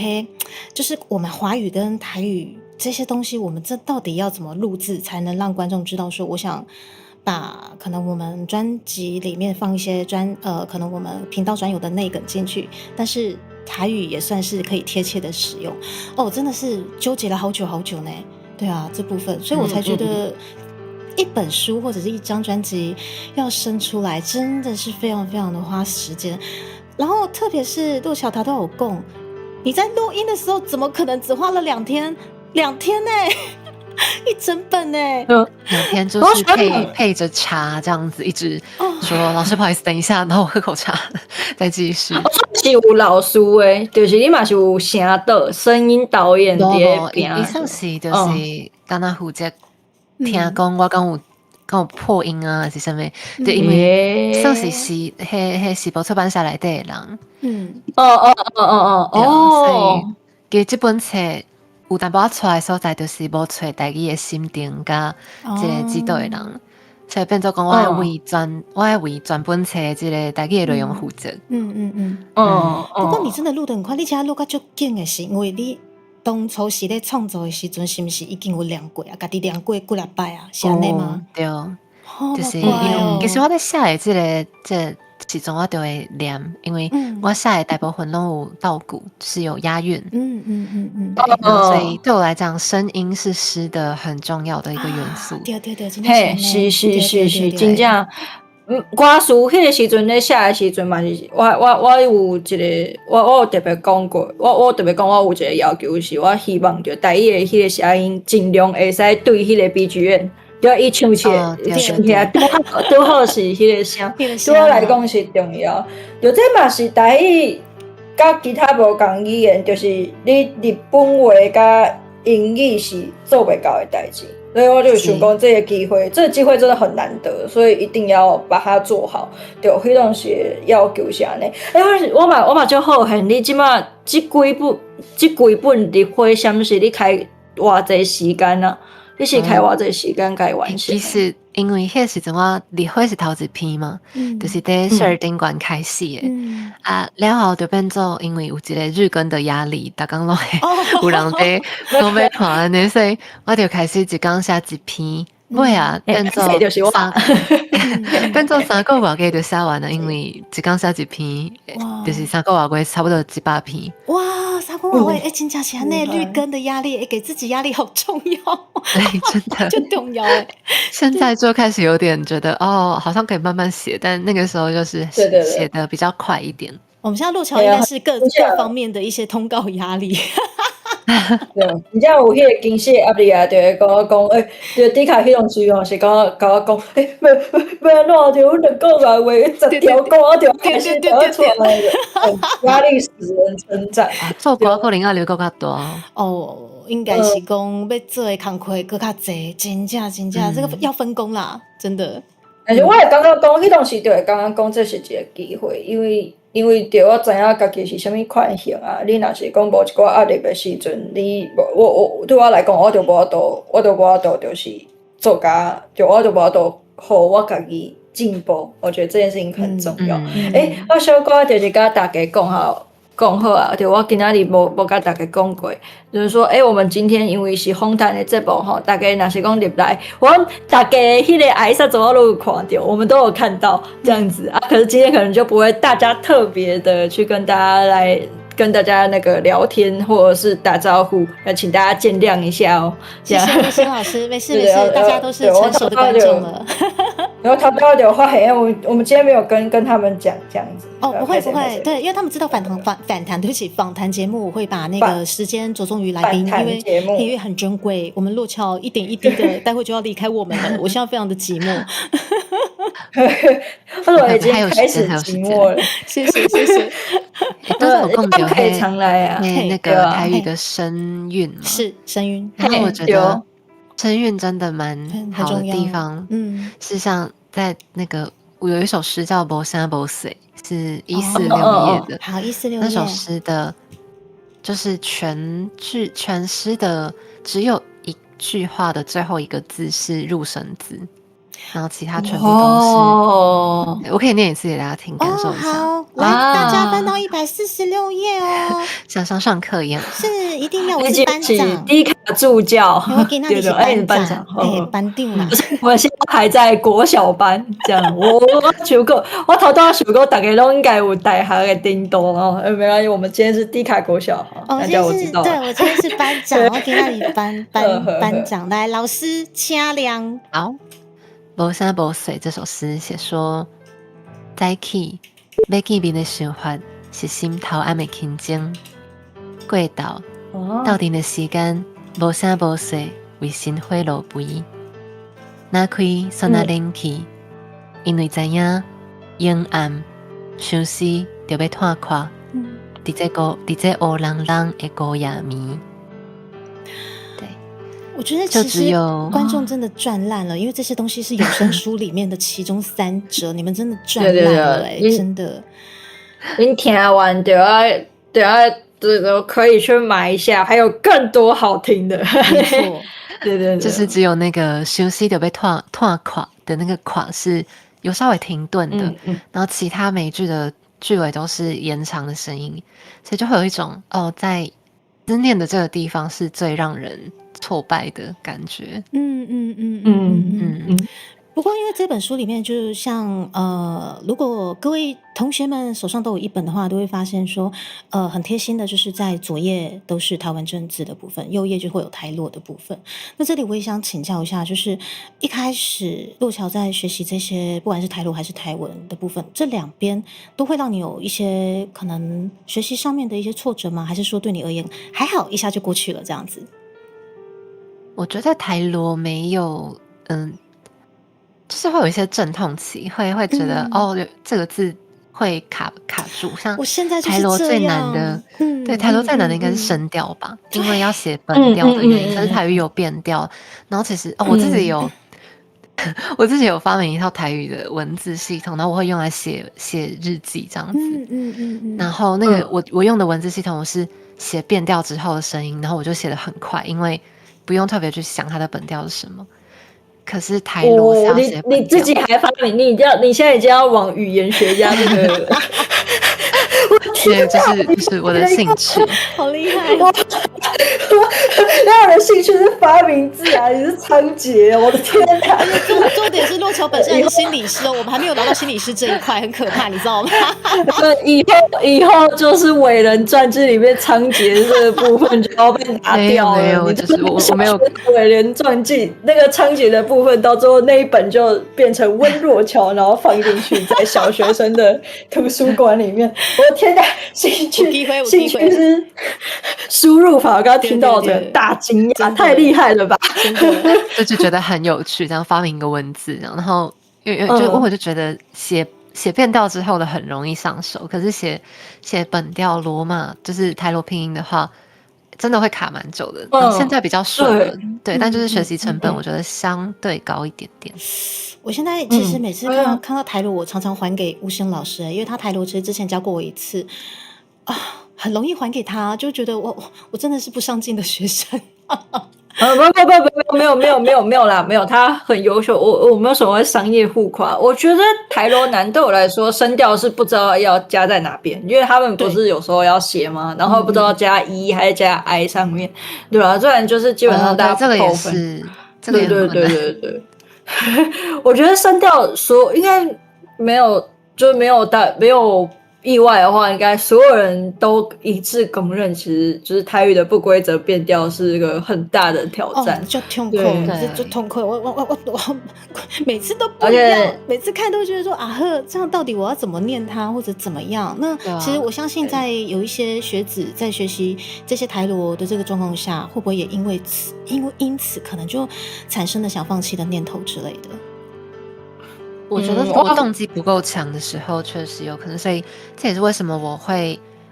S5: 就是我们华语跟台语这些东西，我们这到底要怎么录制才能让观众知道说，我想。把可能我们专辑里面放一些可能我们频道专有的内梗进去，但是台语也算是可以贴切的使用哦，真的是纠结了好久呢。对啊，这部分，所以我才觉得一本书或者是一张专辑要生出来，真的是非常非常的花时间。然后特别是陆桥他都有供，你在录音的时候怎么可能只花了2天呢？一整本呢
S4: ，2天就是配着茶这样子，一直说老师不好意思，等一下，然后我喝口茶，再继续。
S3: 是有老师诶，就是你嘛是有声音导演伫边。
S4: 伊算是就是敢若负责听讲我讲有破音啊，还是啥物？就因为算是迄时报出版社内底的人。
S3: 所
S4: 以其实这本册。有淡薄仔出来所在，就是无找台语的心定甲即个指导的人，所以变做讲我要为全本册即个台语的内容负责。
S5: 不过你真的录得很快，你现在录得足紧的是因为你当初是咧创作的时阵，是不是已经有练过啊？家己练过几落摆啊？是安尼吗？
S4: 对，就是其实我在写的这时阵我就会练，因为我写的大部分都有倒鼓，是有押韵。所以对我来讲，声音是诗的很重要的一个元素。
S5: 对，
S3: 嘿，是，真正。歌词迄个时阵咧写的时阵嘛是，我有一个，我有特别讲过，我特别讲我有一个要求是，我希望就台语的迄个声音尽量会使对迄个 BGM。就伊唱起来拄好是迄个声，对我来讲是重要。就这嘛是台语甲其他无共语言，就是你日本话甲英语是做袂到的代志。所以我就想讲这个机会真的很难得，所以一定要把它做好。对，迄种是要求是安尼。我嘛就好恨你即马即几本日会什是你开偌济时间啊？你是开偌济时间该完成？
S4: 其实因为迄时阵我离婚是头一批嘛，就是在12点馆开始的。了后就变做因为有一个日更的压力，逐工拢会有人在拢要看安尼，所以我就开始一工写一篇。尾啊，变做3个外月就写完了，因为一工写一篇，就是3个外月差不多100篇。
S5: 哇，3个外月，真正是安尼，日更的压力，给自己压力好重要。
S4: 对，真的
S5: 就重要
S4: 现在就开始有点觉得好像可以慢慢写，但那个时候就是写的比较快一点。
S5: 我们现在陆桥应该是各方面的一些通告压力。
S3: 对，你这样有迄个惊喜压力啊，就会讲我讲，就底卡迄种水哦，是甲我讲，要安怎着阮2个月话10条歌，我就开始就要出来了，压力使人成长。
S4: 做歌可能要留更较大
S5: 哦，应该是讲要做的工课更较济，真正这个要分工啦，真的。
S3: 但是我会感觉讲，迄当时就会感觉讲，这是一个机会，因为对我知影家己是啥物款型啊。你若是讲无一寡压力的时阵，我对我来讲，我就无法度，就是做家，我就无法度，互我家己进步。我觉得这件事情很重要。我小可就是甲大家讲好啊，就我今仔日无甲大家讲过，就是说，我们今天因为是访谈的节目吼，大家若是讲入来，大家迄个爱啥怎么都有看到，我们都有看到这样子啊。可是今天可能就不会大家特别的去跟大家那个聊天或者是打招呼，要请大家见谅一下哦。
S5: 谢谢吴欣老师，没事，大家都是成熟的观众了。
S3: 然后他不要留话，我们今天没有跟他们讲这样子。
S5: 哦，不会，对，因为他们知道访谈，对不起，访谈节目我会把那个时间着重于来宾，因为很珍贵，我们洛乔一点一滴的，待会就要离开我们了，我现在非常的寂寞。
S3: 我已经开始寂寞了，
S5: 谢谢。
S4: 但是我更
S3: 他们可以常来啊，
S4: 那个台语的声韵嘛，
S5: 是声韵，
S4: 因为我觉得声韵真的蛮好的地方，是像在那个我有一首诗叫《无声无水》，是146页的，
S5: 好146页，
S4: 那首诗的，就是全诗的只有一句话的最后一个字是入声字。然后其他全部都是，我可以念一次给大家听，感受一下。
S5: 好，来，大家翻到146页哦，
S4: 像上课一样。
S5: 是，一定要，我是班长，
S3: 第一卡助教，
S5: 我给那里是班长，班长啦。
S3: 我现在还在国小班，这样我想过，我头都想过，大家都应该有大学的叮咚哦。没关系，我们今天是低卡国小，大家我知道。
S5: 对，我今天是班长，我给那里班长，来，老师请亮。
S4: 好。无声无水这首诗写说，早起要见面的想法是心头暗的轻钟，过到定的时间无声无水为心火路肥，拿开酸那冷气，因为知影阴暗相思就要拖垮，伫这乌冷冷的孤夜暝。
S5: 我觉得其实观众真的赚烂了，因为这些东西是有声书里面的其中3折，你们真的赚烂了真的。
S3: 你听完就要可以去买一下，还有更多好听的。
S5: 没错，
S3: 对，
S4: 就是只有那个休息就被拖垮的那个垮是有稍微停顿的，然后其他每句的句尾都是延长的声音，所以就会有一种在思念的这个地方是最让人挫败的感觉。
S5: 不过因为这本书里面就是像如果各位同学们手上都有一本的话，都会发现说很贴心的就是在左页都是台湾政治的部分，右页就会有台落的部分。那这里我也想请教一下，就是一开始洛乔在学习这些不管是台落还是台文的部分，这两边都会让你有一些可能学习上面的一些挫折吗？还是说对你而言还好一下就过去了这样子？
S4: 我觉得台罗没有就是会有一些阵痛期，会觉得这个字会卡住。像
S5: 我现在
S4: 台罗最难的，对，台罗最难的应该是声调吧，因为要写本调的原因。可是台语有变调，然后其实我自己有我自己有发明一套台语的文字系统，然后我会用来写日记这样子。然后那个我用的文字系统，我是写变调之后的声音，然后我就写得很快，因为不用特别去想它的本调是什么。可是台罗是要写本调，
S3: 你自己还发明，你现在已经要往语言学家这个
S4: 对，就是我的兴趣，
S5: 好厉害！
S3: 那我的兴趣是发明字啊，你是仓颉，我的天哪！
S5: 重点是洛乔本身还是心理师哦，我们还没有聊到心理师这一块，很可怕，你知道吗？
S3: 以后就是伟人传记里面仓颉这个部分就要被拿掉了。
S4: 没有，就是我没有
S3: 伟人传记那个仓颉的部分，到最后那一本就变成温若乔，然后放进去在小学生的图书馆里面。我的天哪！兴趣
S5: 有机会
S3: 兴趣是输入法，我刚刚听到的大惊讶，太厉害了吧！
S5: 真的，
S4: 就觉得很有趣，这样发明一个文字，这样，然后因为我就觉得写变调之后的很容易上手，可是写本调罗马就是台罗拼音的话，真的会卡蛮久的。现在比较顺了，对，但就是学习成本我觉得相对高一点点。
S5: 我现在其实每次看到台罗，我常常还给吴声老师，因为他台罗其实之前教过我一次啊，很容易还给他，就觉得我真的是不上进的学生。
S3: 没有啦，没有，他很优秀。我没有所谓商业互夸。我觉得台罗男对我来说，声调是不知道要加在哪边，因为他们不是有时候要写吗？然后不知道加一还是加 i 上面，对吧？这然就是基本上大家
S4: 这个也是，这个也
S3: 对。我觉得声调应该没有，就是没有意外的话，应该所有人都一致公认，其实就是台语的不规则变调是一个很大的挑战，
S5: 就痛苦，就痛苦。我每次都不一样，每次看都觉得说啊呵，这样到底我要怎么念它，或者怎么样？那其实我相信，在有一些学子在学习这些台罗的这个状况下，会不会也因此可能就产生了想放弃的念头之类的？
S4: 我觉得我动机不够强的时候，确实有可能，所以这也是为什么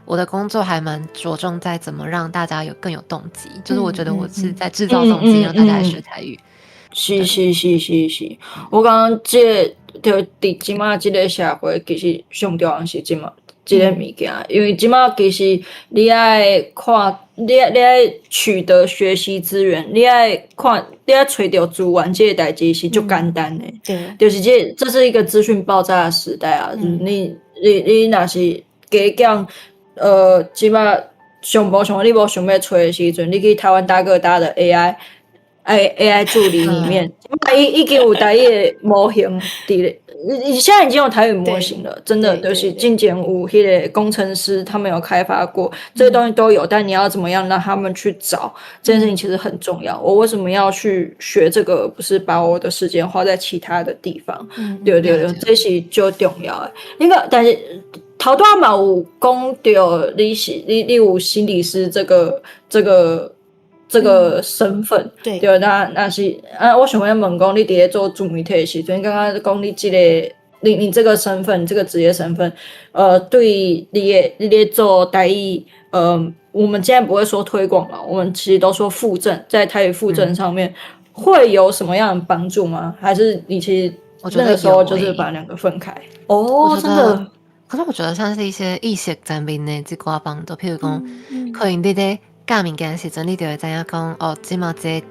S4: 我的工作还蛮着重在怎么让大家更有动机，就是我觉得我是在制造动机，让大家来学台语。
S3: 是，我刚刚这就伫即马这个社会，其实上重要是即马这个物件，因为即马其实你爱看，你爱取得学习资源，你爱看，你爱找到资源，这个代志是足简单的。
S5: 对，
S3: 就是这是一个资讯爆炸的时代啊！你若是加减即马上无你无想要找的时阵，你去台湾大哥大的 AI 助理里面，已经有台语的模型你现在已经有台语模型了，真的就是进前有迄个工程师他们有开发过，这些东西都有，但你要怎么样让他们去找这件事情其实很重要。我为什么要去学这个？不是把我的时间花在其他的地方，对，这是最重要的。但是头段嘛有讲到你有心理师这个身份，
S5: 对，
S3: 那是我想要问讲，你伫咧做自媒体的时阵，刚刚讲你你这个身份，这个职业身份，对你咧做台语，我们现在不会说推广嘛，我们其实都说附赠，在台语附赠上面会有什么样的帮助吗？还是你其实那个时候就是把两个分开？哦，真的。
S4: 可是我觉得像是一些意识层面的这个帮助，譬如讲，可能你在教物件的时阵，你就会知影讲，即马这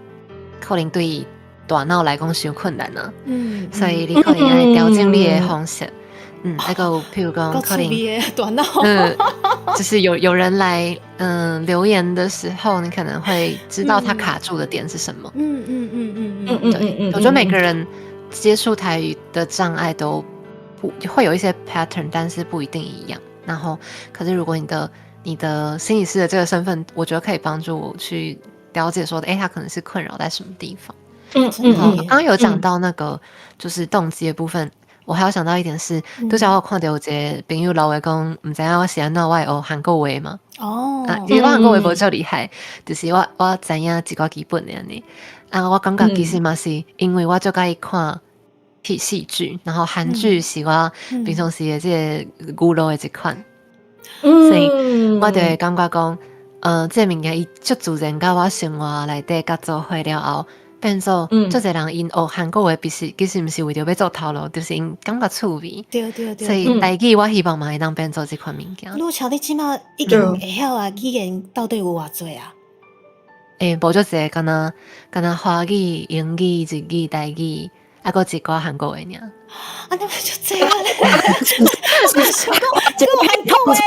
S4: 可能对大脑来讲伤困难啊。所以你可能要调整你的方式。那个譬如讲，可能
S5: 大脑，
S4: 就是有人来留言的时候，你可能会知道他卡住的点是什么。对，我觉得每个人接触台语的障碍都会有一些 pattern， 但是不一定一样。然后，可是如果你的心理师的这个身份，我觉得可以帮助我去了解说，他可能是困扰在什么地方。刚刚有讲到那个就是动机的部分，我还要想到一点是，都是我看到有一个朋友老话讲，唔知影我是安怎我会学韩国话嘛？其实我韩国话无够厉害，就是我知影一个基本的安尼。我感觉其实嘛是因为我就介意看戏剧，然后韩剧是我平常时的这个娱乐的一款。所以我就会感觉讲，这物件伊足自然甲我生活内底甲做伙了后，变做足侪人因学韩国话，其实毋是为着要做头路，就是因感觉趣味。
S5: 对。
S4: 所以台语我希望嘛会当变做这款物件。
S5: 陆桥，你即马已经会晓啊？语言到底有偌济啊？
S4: 无足济，敢若华语、英语、日语、台语。还有一个韩国话尔。
S5: 那就这样嘞。这个我还痛
S3: 自己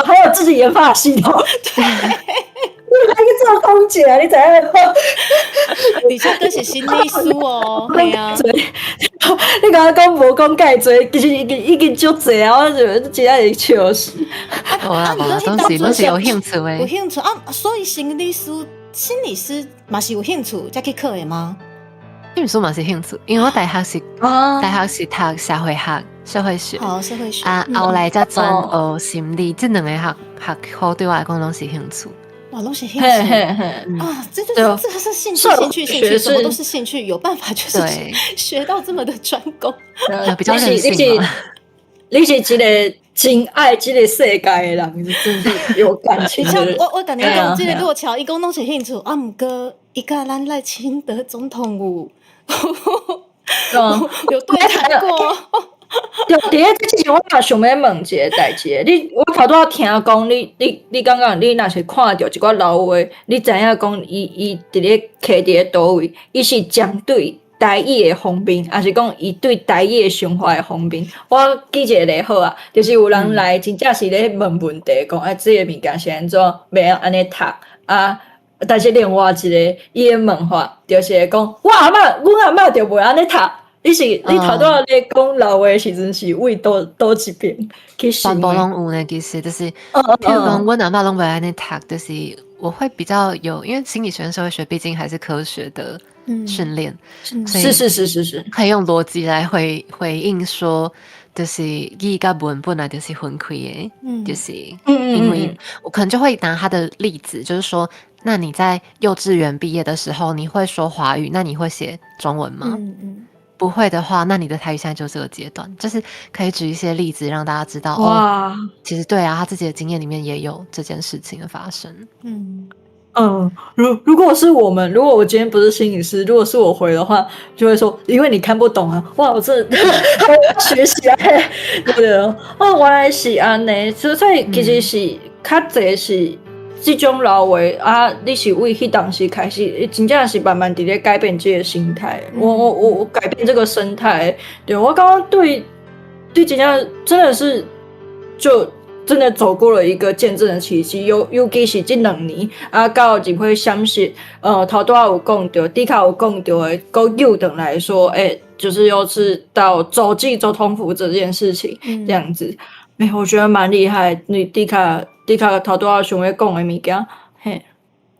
S3: 还有自己研发的系统。对，你还去做空姐，你知影吗？
S5: 而且这是心理师哦，对啊。
S3: 你刚刚讲无讲介济，其实已经足济啊！我觉得真系笑死。
S4: 无啦，都是有兴趣的。
S5: 有兴趣啊，所以心理师嘛是有兴趣才去考的吗？
S4: 英语书嘛是兴趣，因为我大学是读社会学、社会学，
S5: 社会学
S4: 后来才转学心理，这两个学科对我来讲拢是兴趣。
S5: 哇，都是兴趣啊！这个是兴趣，什么都是兴趣，有办法就是学到这么的专攻，
S4: 比较任性嘛。
S3: 你是一个真爱这个世界的人，真是有感情的人。
S5: 我跟你讲，这个洛桥一共拢是兴趣，不过一个咱赖清德总统有对谈过。
S3: 对，伫咧之前我也想要问一个代志，我头拄仔听讲，你刚刚你若是看到一寡老话，你知影讲伊伫咧徛伫咧倒位，伊是针对台语的方面，还是讲伊对台语的生活的方面？我举一个例好啊，就是有人来真正是咧问问题，讲这个物件是安怎要安尼读啊？但是另外一个伊的问法，就是讲阮阿嬷就袂安尼读。你头拄仔咧讲老话时阵是为倒一边去想？
S4: 全部拢有呢，其实就是，譬如讲阮阿嬷拢袂安尼读，就是我会比较有，因为心理学跟社会学毕竟还是科学的训练，
S3: 是，
S4: 可以用逻辑来回应说，就是语甲文本来就是分开的，就是因为我可能就会拿他的例子，就是说，那你在幼稚园毕业的时候，你会说华语，那你会写中文吗？不会的话，那你的台语现在就这个阶段，就是可以举一些例子让大家知道哦。其实对啊，他自己的经验里面也有这件事情的发生。
S3: 如果是我们，如果我今天不是心理师，如果是我回的话，就会说，因为你看不懂啊。哇，我这学习啊，对哦，原来是安尼，所以其实是较侪是。这种老话啊，你是为迄当时开始，真正是慢慢伫咧改变这个心态。我改变这个生态，对我刚刚对真正真的是就真的走过了一个见证的奇迹。尤其是这2年啊，到入会相信，头拄仔有讲到，底下有讲到的，够又等来说，就是又是到走进总统府这件事情，这样子，我觉得蛮厉害。你底下头拄仔想要讲的物件，嘿。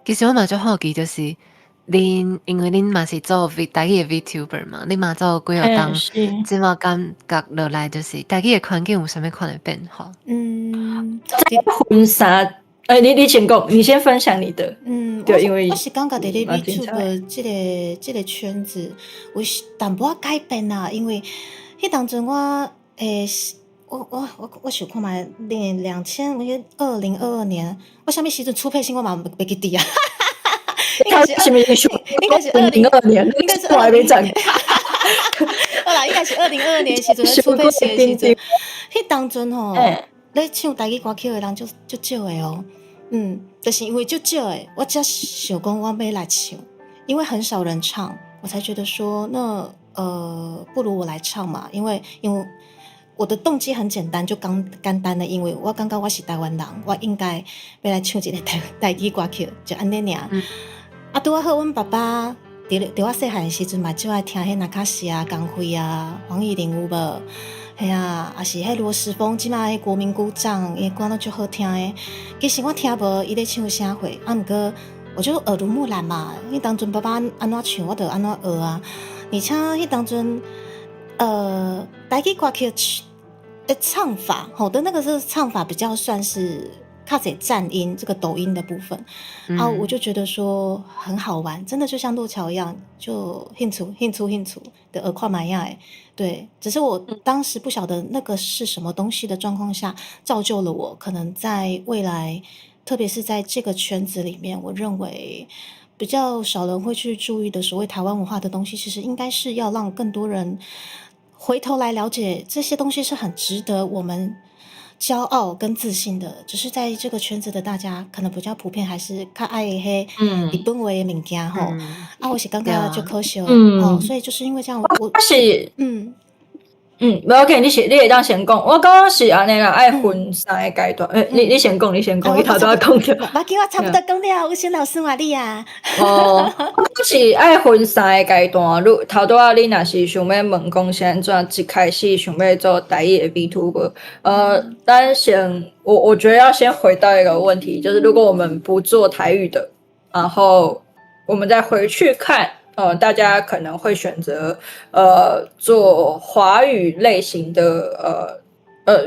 S4: 其实我嘛就好奇，就是因为恁嘛是做台语的 VTuber 嘛，恁嘛做几号当，即马感觉落来就是台语的环境有啥物款的变化？
S3: 这婚纱，你先讲，你先分享你的。对，因为
S5: 我是感觉伫咧 VTuber 这个圈子，有淡薄仔改变啦，因为迄当阵我我想看嘛，2022年，我啥物时阵出配信我嘛袂记得啊。应该是
S3: 2022年，
S5: 应该是
S3: 我还没长。
S5: 好啦，应该是2022年时阵出配信的时阵，迄当阵吼，咧唱台语歌曲的人就少的哦。就是因为就少的，我才想讲我要来唱，因为很少人唱，我才觉得说那不如我来唱嘛，因为我的动机很简单，就简单的，因为我感觉我是台湾人，我应该要来唱一个台语歌曲，就安尼尔。拄仔好，阮爸爸伫我细汉的时阵嘛，就爱听迄那卡西啊、江蕙啊、黄义玲有无？系啊，也是迄罗时丰，即马迄国民鼓掌，伊歌拢足好听的。其实我听无伊咧唱啥货，毋过我就耳濡目染嘛。迄当阵爸爸安怎唱，我就安怎学啊。而且迄当阵，台语歌曲的唱法，的那个是唱法比较算是较侪战音，这个抖音的部分我就觉得说很好玩，真的就像洛桥一样，就兴趣的耳跨蛮样对，只是我当时不晓得那个是什么东西的状况下，造就了我可能在未来，特别是在这个圈子里面，我认为比较少人会去注意的所谓台湾文化的东西，其实应该是要让更多人回头来了解这些东西是很值得我们骄傲跟自信的，只是在这个圈子的大家可能比较普遍还是较爱迄日本话的物件我是感觉就可惜所以就是因为这样我
S3: 是不要紧，你会当先讲。我刚刚是安尼啦，爱分3个阶段。你先讲，你头拄仔讲着。
S5: 我差不多讲了，有些老师话你啊。
S3: 我是爱分3个阶段。头拄仔你若是想要问讲是安怎一开始想要做台语的 VTuber，咱先我觉得要先回到一个问题，就是如果我们不做台语的，然后我们再回去看大家可能会选择做华语类型的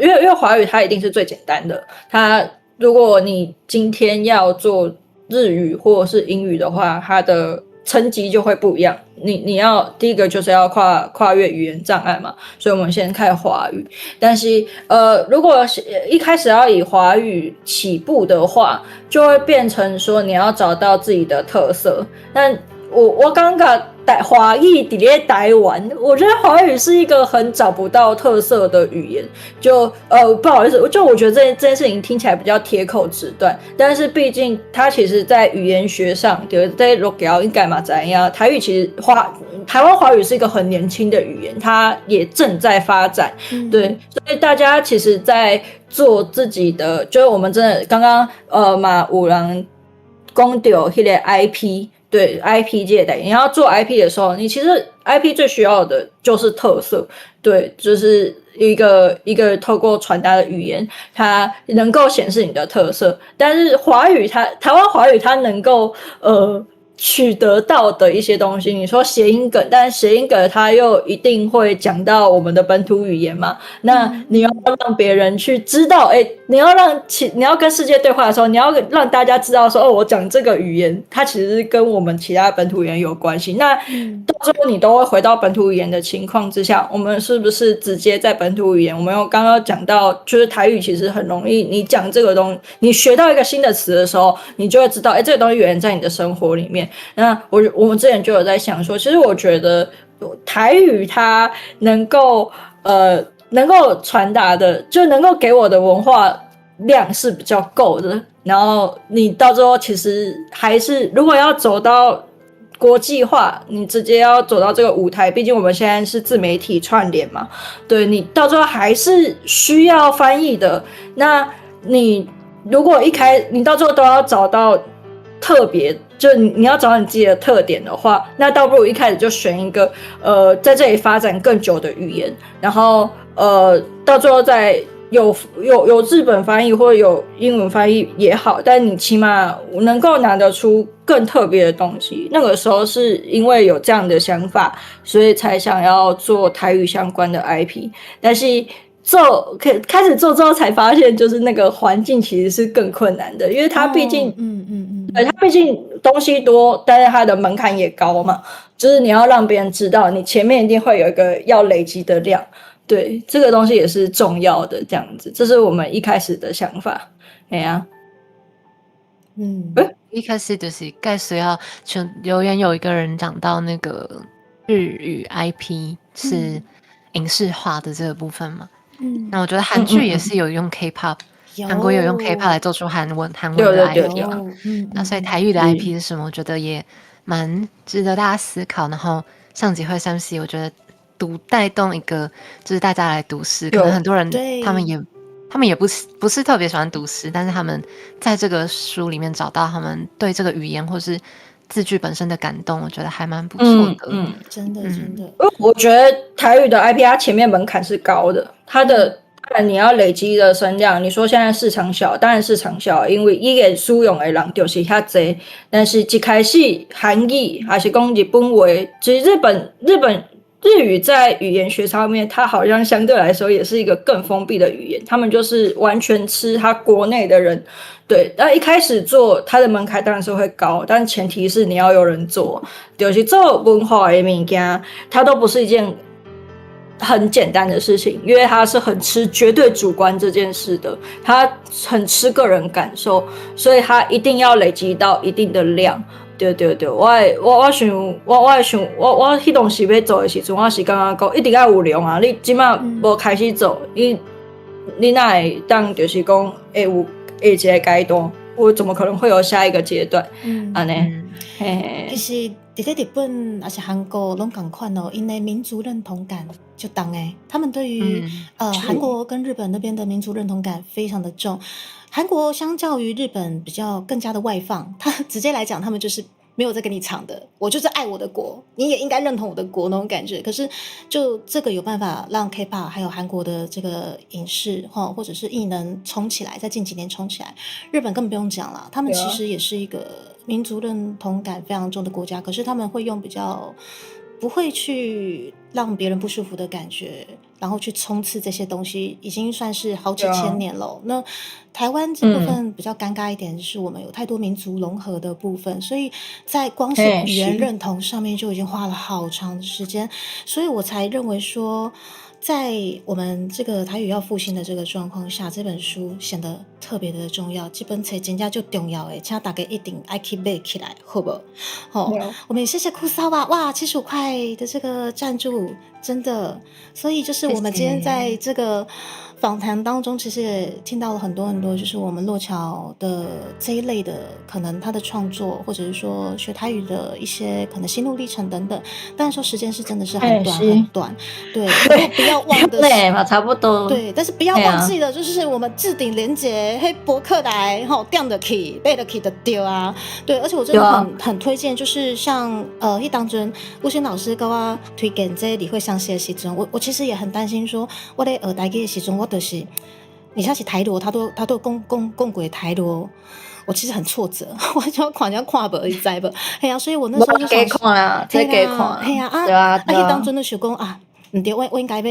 S3: 因为华语它一定是最简单的，它如果你今天要做日语或者是英语的话，它的层级就会不一样。你要第一个就是要跨越语言障碍嘛，所以我们先看华语。但是如果一开始要以华语起步的话，就会变成说你要找到自己的特色。但我刚刚华语伫咧台湾，我觉得华语是一个很找不到特色的语言。就不好意思，我觉得这件事情听起来比较铁口直断，但是毕竟它其实在语言学上，在落脚应该嘛怎样？台语其实台湾华语是一个很年轻的语言，它也正在发展，对，所以大家其实在做自己的，就是我们真的刚刚嘛有人讲到那个 IP。对 IP 界的，你要做 IP 的时候，你其实 IP 最需要的就是特色，对，就是一个透过传达的语言，它能够显示你的特色。但是台湾华语它能够取得到的一些东西，你说谐音梗，但是谐音梗它又一定会讲到我们的本土语言嘛？那你要让别人去知道，你要跟世界对话的时候，你要让大家知道说，我讲这个语言，它其实是跟我们其他本土语言有关系。那到最后你都会回到本土语言的情况之下，我们是不是直接在本土语言？我们刚刚讲到，就是台语其实很容易，你讲这个东西，你学到一个新的词的时候，你就会知道，这个东西原来在你的生活里面。那我们之前就有在想说，其实我觉得台语它能够传达的，就能够给我的文化量是比较够的。然后你到最后其实还是，如果要走到国际化，你直接要走到这个舞台，毕竟我们现在是自媒体串联嘛，对，你到最后还是需要翻译的。那你如果你到最后都要找到特别，就你要找到你自己的特点的话，那倒不如一开始就选一个在这里发展更久的语言，然后到最后再有日本翻译或者有英文翻译也好，但你起码能够拿得出更特别的东西。那个时候是因为有这样的想法，所以才想要做台语相关的 IP， 但是开始做之后才发现，就是那个环境其实是更困难的，因为它毕竟对，它毕竟东西多，但是它的门槛也高嘛，就是你要让别人知道，你前面一定会有一个要累积的量，对，这个东西也是重要的，这样子，这是我们一开始的想法。
S4: 一开始就是盖需要留言有一个人讲到那个日语 IP 是影视化的这个部分嘛，那我觉得韩剧也是有用 K-pop，韩国有用 K-pop 来做出韩文的 IP，那所以台语的 IP 是什么？我觉得也蛮值得大家思考。然后上集会3C，我觉得带动一个就是大家来读诗，可能很多人他们也不是特别喜欢读诗，但是他们在这个书里面找到他们对这个语言或是字句本身的感动，我觉得还蛮不错的。
S5: 真的。
S3: 我觉得台语的 IP 它前面门槛是高的，当然你要累积的声量，你说现在市场小，当然市场小，因为伊个使用的人就是遐济。但是一开始韩语还是讲日本话，其实日语在语言学上面，它好像相对来说也是一个更封闭的语言，他们就是完全吃他国内的人。对，那一开始做它的门槛当然是会高，但前提是你要有人做，就是做文化的物件，它都不是一件很简单的事情，因为它是很吃绝对主观这件事的，它很吃个人感受，所以它一定要累积到一定的量。对，我想，我迄当时要做的时阵，我是感觉讲一定要有量啊！你即马无开始做，你哪会当就是讲会有一个阶段？我怎么可能会有下一个阶段？安尼，
S5: 其实在日本还是韩国拢同款哦，因为民族认同感就重诶，他们对于韩国跟日本那边的民族认同感非常的重。韩国相较于日本比较更加的外放，他直接来讲，他们就是没有在跟你抢的，我就是爱我的国，你也应该认同我的国那种感觉。可是就这个有办法让 K-pop 还有韩国的这个影视或者是艺能冲起来，在近几年冲起来，日本根本不用讲了，他们其实也是一个民族认同感非常重的国家，可是他们会用比较不会去让别人不舒服的感觉，然后去冲刺这些东西，已经算是好几千年了。那台湾这部分比较尴尬一点，是我们有太多民族融合的部分，所以在光是语言认同上面就已经花了好长的时间，所以我才认为说，在我们这个台语要复兴的这个状况下，这本书显得特别的重要。这本册真的就重要诶，请大家一定爱去买起来，好不好？我们也谢谢库萨哇，哇，75块的这个赞助，真的。所以就是我们今天在这个访谈当中，其实也听到了很多很多，就是我们洛侨的这一类的，可能他的创作，或者是说学台语的一些可能心路历程等等。但是说时间是真的是很短很短，对，不要忘的
S3: 对嘛，差不多。
S5: 对，但是不要忘记了，就是我们置顶连结黑博客来，吼，点的起，背的起的丢啊，对，而且我真的很推荐，就是像一当中吴昕老师跟我推荐这理会详细的时阵，我其实也很担心说，我在台语的时阵，我就是你像是台罗，他都讲过台罗。我其实很挫折，我就看人家看不，你知不？嘿呀，所以我那时候就想
S3: 说，看啊，再给看，
S5: 嘿呀啊，当中的想讲啊，唔对，我应该要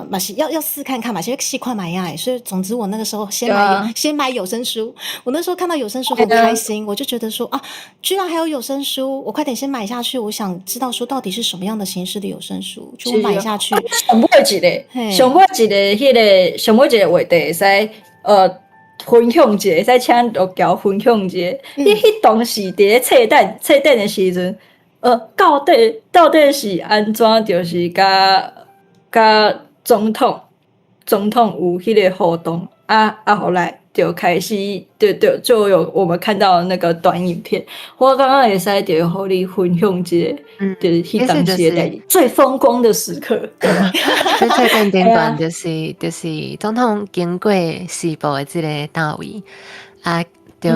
S5: 嘛是要试看看嘛，先细看买呀。所以总之我那个时候先买有声书，我那时候看到有声书很开心，我就觉得说啊，居然还有有声书，我快点先买下去。我想知道说到底是什么样的形式的有声书，就买下去。
S3: 上尾一个话题使分享者，使请罗乔分享者。你迄当时伫咧册等的时阵，到底是安怎？就是甲总统有迄个互动后来就开始就有我们看到那个短影片。我刚刚会使就互你分享一下，就是迄当时的最风光的时刻。
S4: 最近顶段就是总统经过时报的这个单位啊，就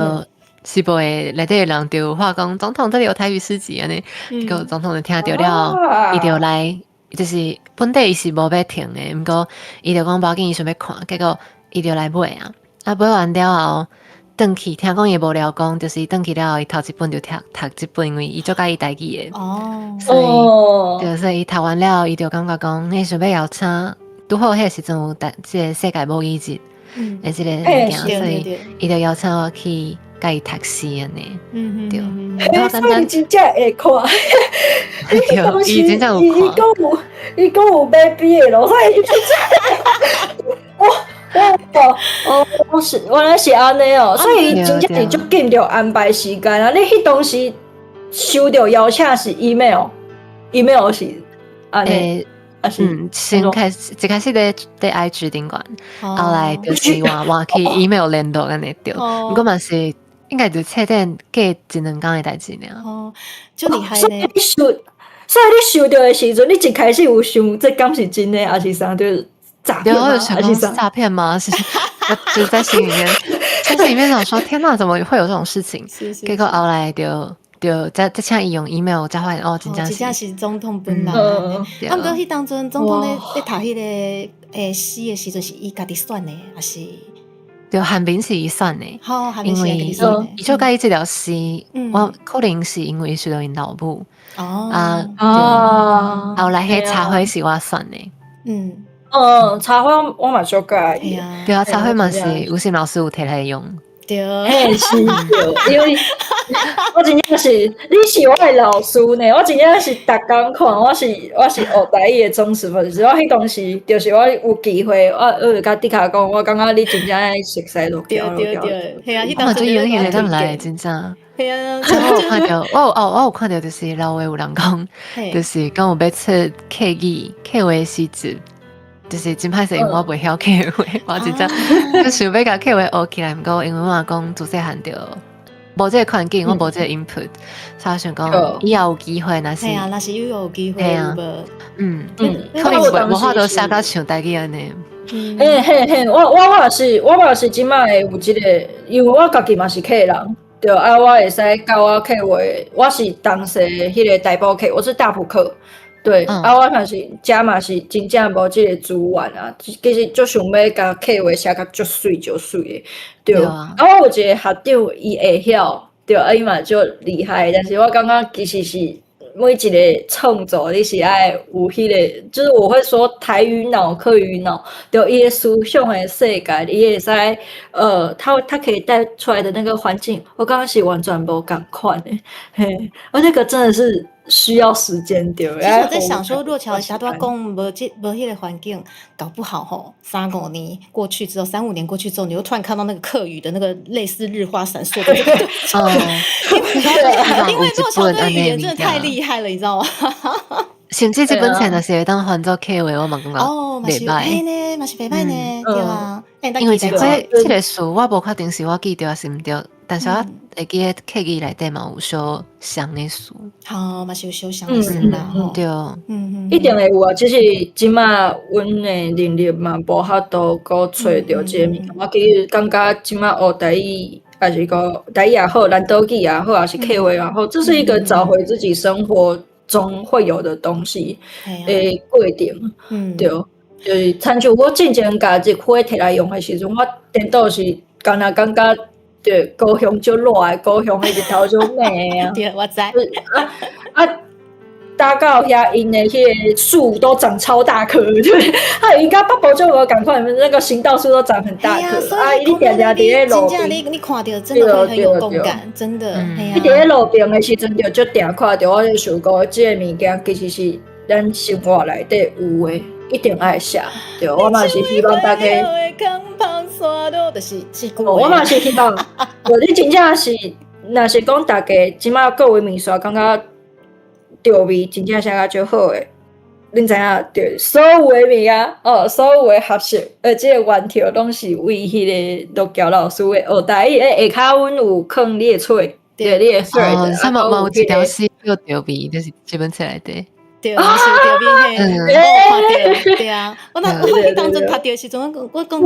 S4: 时报的内底的人就话讲，总统这里有台语诗集安尼，结果总统就听到了，伊就来，就是本地伊是无要停的，不过伊就讲不要紧，伊想要看，结果伊就来买啊，买完了后。转去听讲伊无聊讲，就是转去了后，伊头一本就读这本，因为伊足介意台语的，所以伊读完了，伊就感觉讲，伊想要邀请，拄好迄个时阵有即个世界母语节的即个物件，所以伊就邀请我去甲伊读诗安尼，对。
S3: 所以真正会看，
S4: 对，伊真正有看，
S3: 伊讲有买笔的咯，所以就原来是安尼哦，所以真正是足紧着安排时间啊！你迄当时收到邀请是 email 是安尼，
S4: 先开始一开始在 IG 顶管，后来就是换去 email 联络安尼对，不过嘛是应该就册顶隔一两天的代志尔。
S5: 哦，就厉害呢！
S3: 所以你收到的时阵，你一开始有想这敢是真的，还是啥？就是诈骗吗？还是
S4: 诈骗吗？就是在心里面想说，天哪，怎么会有这种事情？结果后来就再请伊用 email 交换哦，真正
S5: 是总统本人。啊，不过迄当阵总统咧读迄个诗的时阵，是伊家己选的，还是？
S4: 就韩冰是伊选的，因为伊就介意这条诗，我可能是因为受到因老母后来迄茶会是我选的，
S3: 茶花我嘛足介意，
S4: 对啊，茶会嘛是吴昕老师有摕来用，
S5: 对，
S3: 是，因为我真正是你是我的老师呢，我真正是逐工看，我是学台语的忠实粉丝。我迄当时就是我有机会，我甲迪卡讲，我感觉你真正熟悉落掉。
S5: 对，系啊，迄当
S4: 时演戏当来真正。
S5: 系啊，
S4: 我有看到，我有看到，就是老话有人讲，就是讲有要出客语、客话诗集。就是真歹势，因为我袂晓客话，我真正就想要甲客话学起来。毋过因为我讲自细汉就无这个环境，我无这个 input， 所以我想讲以后有機會，若是
S5: 若是又有機會，
S4: 可能無法度寫到像台語安尼。
S3: 我也是即擺會有即個，因為我家己嘛是客人，對啊，我會使教我客話，我是當時迄個台埔客，我是大埔客。对，我嘛是家嘛是真正無即個資源啊，其實就想要甲客話寫甲足水就水的，對。我有一個學長伊會曉，对，伊嘛就厉害，但是我感觉其实是每一个创作你是爱有迄个，就是我会说台语脑、客语脑，就伊个思想的世界，你会使它可以带出来的那个环境，我感觉是完全无共款的，嘿，而那个真的是需要时间对。
S5: 其实我在想说，若桥下都要讲无迄个环境，搞不好吼3-5年过去之后，3-5年过去之后，你又突然看到那个客语的那个类似日花闪烁的这个，因为若桥对语言真的太厉害了，你知道吗？
S4: 甚至这本册若是会当翻做客话，我嘛感觉袂歹
S5: 呢，嘛是袂歹呢，对啊。
S4: 因为这个词我无确定是我记对还是毋对，但是我会记得客语内底嘛有小像的词，
S5: 好嘛是有小像的词啦，
S4: 对，
S3: 一定会有啊，只是即马阮的能力嘛无法度搁找着这个物件。我其实感觉即马学台语，还是讲台语也好，南岛语也好，还是客话也好，这是一个找回自己生活中会有的东西的过程，对。就是参像我之前甲这花摕来用的时阵，我颠倒是敢若感觉对高雄就热的，高雄的日头就美啊。
S5: 对，我知。
S3: 搭到遐因的迄个树都长超大棵，对，它应该北部就无赶快，那个行道树都长很大棵，你定定伫咧路边，
S5: 你看到真的会很有共感，真的。
S3: 你伫咧路边的时阵，就定看到，我就想讲，这个物件其实是咱生活内底有的，一定爱写。对，我嘛是希望大家，我嘛是希望，你真正是，若是讲大家即马各位面刷感觉。调味真正写甲足好诶，恁知影对，所有诶物啊，所有诶合适，即个原条拢是为迄个罗桥老师诶学台语诶下骹阮有放你诶喙，对，你诶喙。
S4: 上嘛有一条是叫调味，就是这本册内底。
S5: 对，是调味嘿，我看到，对啊，我当真拍到时阵，我讲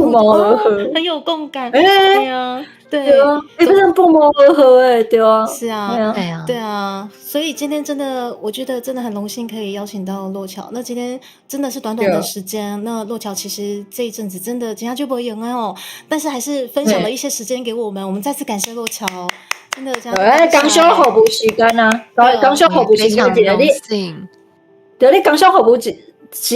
S5: 很有共感，对啊。对啊，
S3: 不能不谋而合对啊，
S5: 是啊，对啊，所以今天真的，我觉得真的很荣幸可以邀请到洛桥。那今天真的是短短的时间，那洛桥其实这一阵子真的今天就不会赢哦，但是还是分享了一些时间给我们，我们再次感谢洛桥，真的这样。
S3: 刚小互补时间啊，刚小互补时间一个你，对，你刚小互补时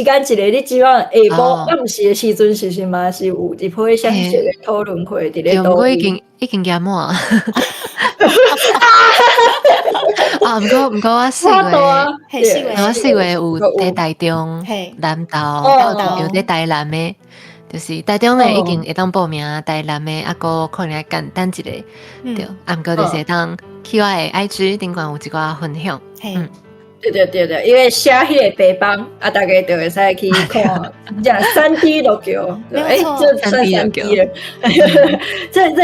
S3: 间一个，你基本上下晡暗时的时阵，是嘛是有一批详细的讨论会伫咧倒位。
S4: 已经加满啊！毋过我4月有在台中、南投，有在台南的，就是台中的已经会当报名，台南的还佫可能要等一个，对，毋过就是会当去我的 IG 顶管有一寡分享，
S3: 对，因为写迄个白板大家就会使去看，讲3D 落桥，这算3D 了，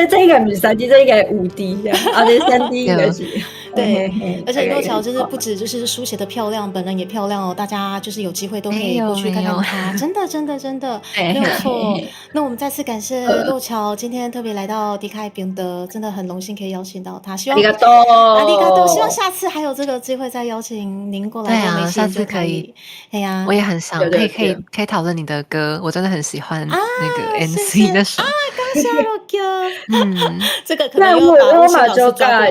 S3: 这应该不是3D，这应该5D 啊，这3D 应该是。
S5: 对，而且洛桥就是不止就是书写的漂亮，本人也漂亮哦。大家就是有机会都可以过去看看她，真的没有错。那我们再次感谢洛桥今天特别来到迪卡宾的，真的很荣幸可以邀请到她。希望阿里嘎多，希望下次还有这个机会再邀请您过来。
S4: 对啊，下次可以。
S5: 哎呀，
S4: 我也很想可以讨论你的歌，我真的很喜欢那个 NC 的时候。
S5: 刚下洛桥，这个可能要把吴老师抓过来。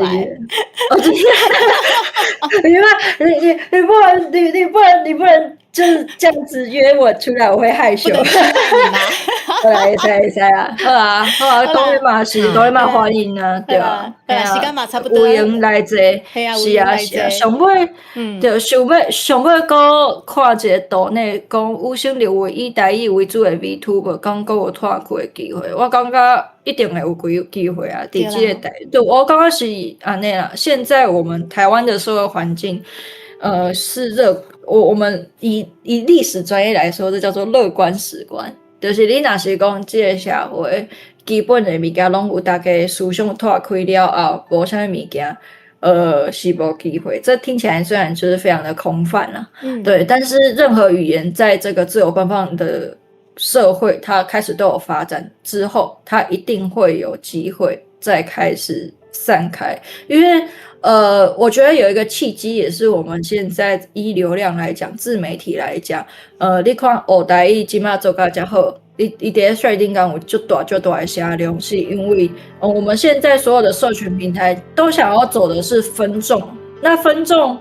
S3: 你不能就是这样子约我出来，我会害羞。好啦，会使啦，好啊，当然嘛欢迎啊，对啊，
S5: 时间嘛差不多，
S3: 有闲来坐，是啊，上尾就想要搁看一个岛内讲有生力为以台语为主的 VTuber， 讲搁有拓开的机会，我感觉一定会有机会啊！伫这个对，我刚刚是安尼啦。现在我们台湾的社会环境，是我们以历史专业来说，这叫做乐观史观。就是你若是讲这个社会基本的物件拢有大家思想拓开了后，无啥物物件，是无机会。这听起来虽然就是非常的空泛啦，对，但是任何语言在这个自由奔放的社会，它开始都有发展之后，它一定会有机会再开始散开，因为我觉得有一个契机，也是我们现在以流量来讲，自媒体来讲，你看学台语今嘛做到遮好，一叠税顶感，我就大的下流，是因为我们现在所有的社群平台都想要走的是分众。那分众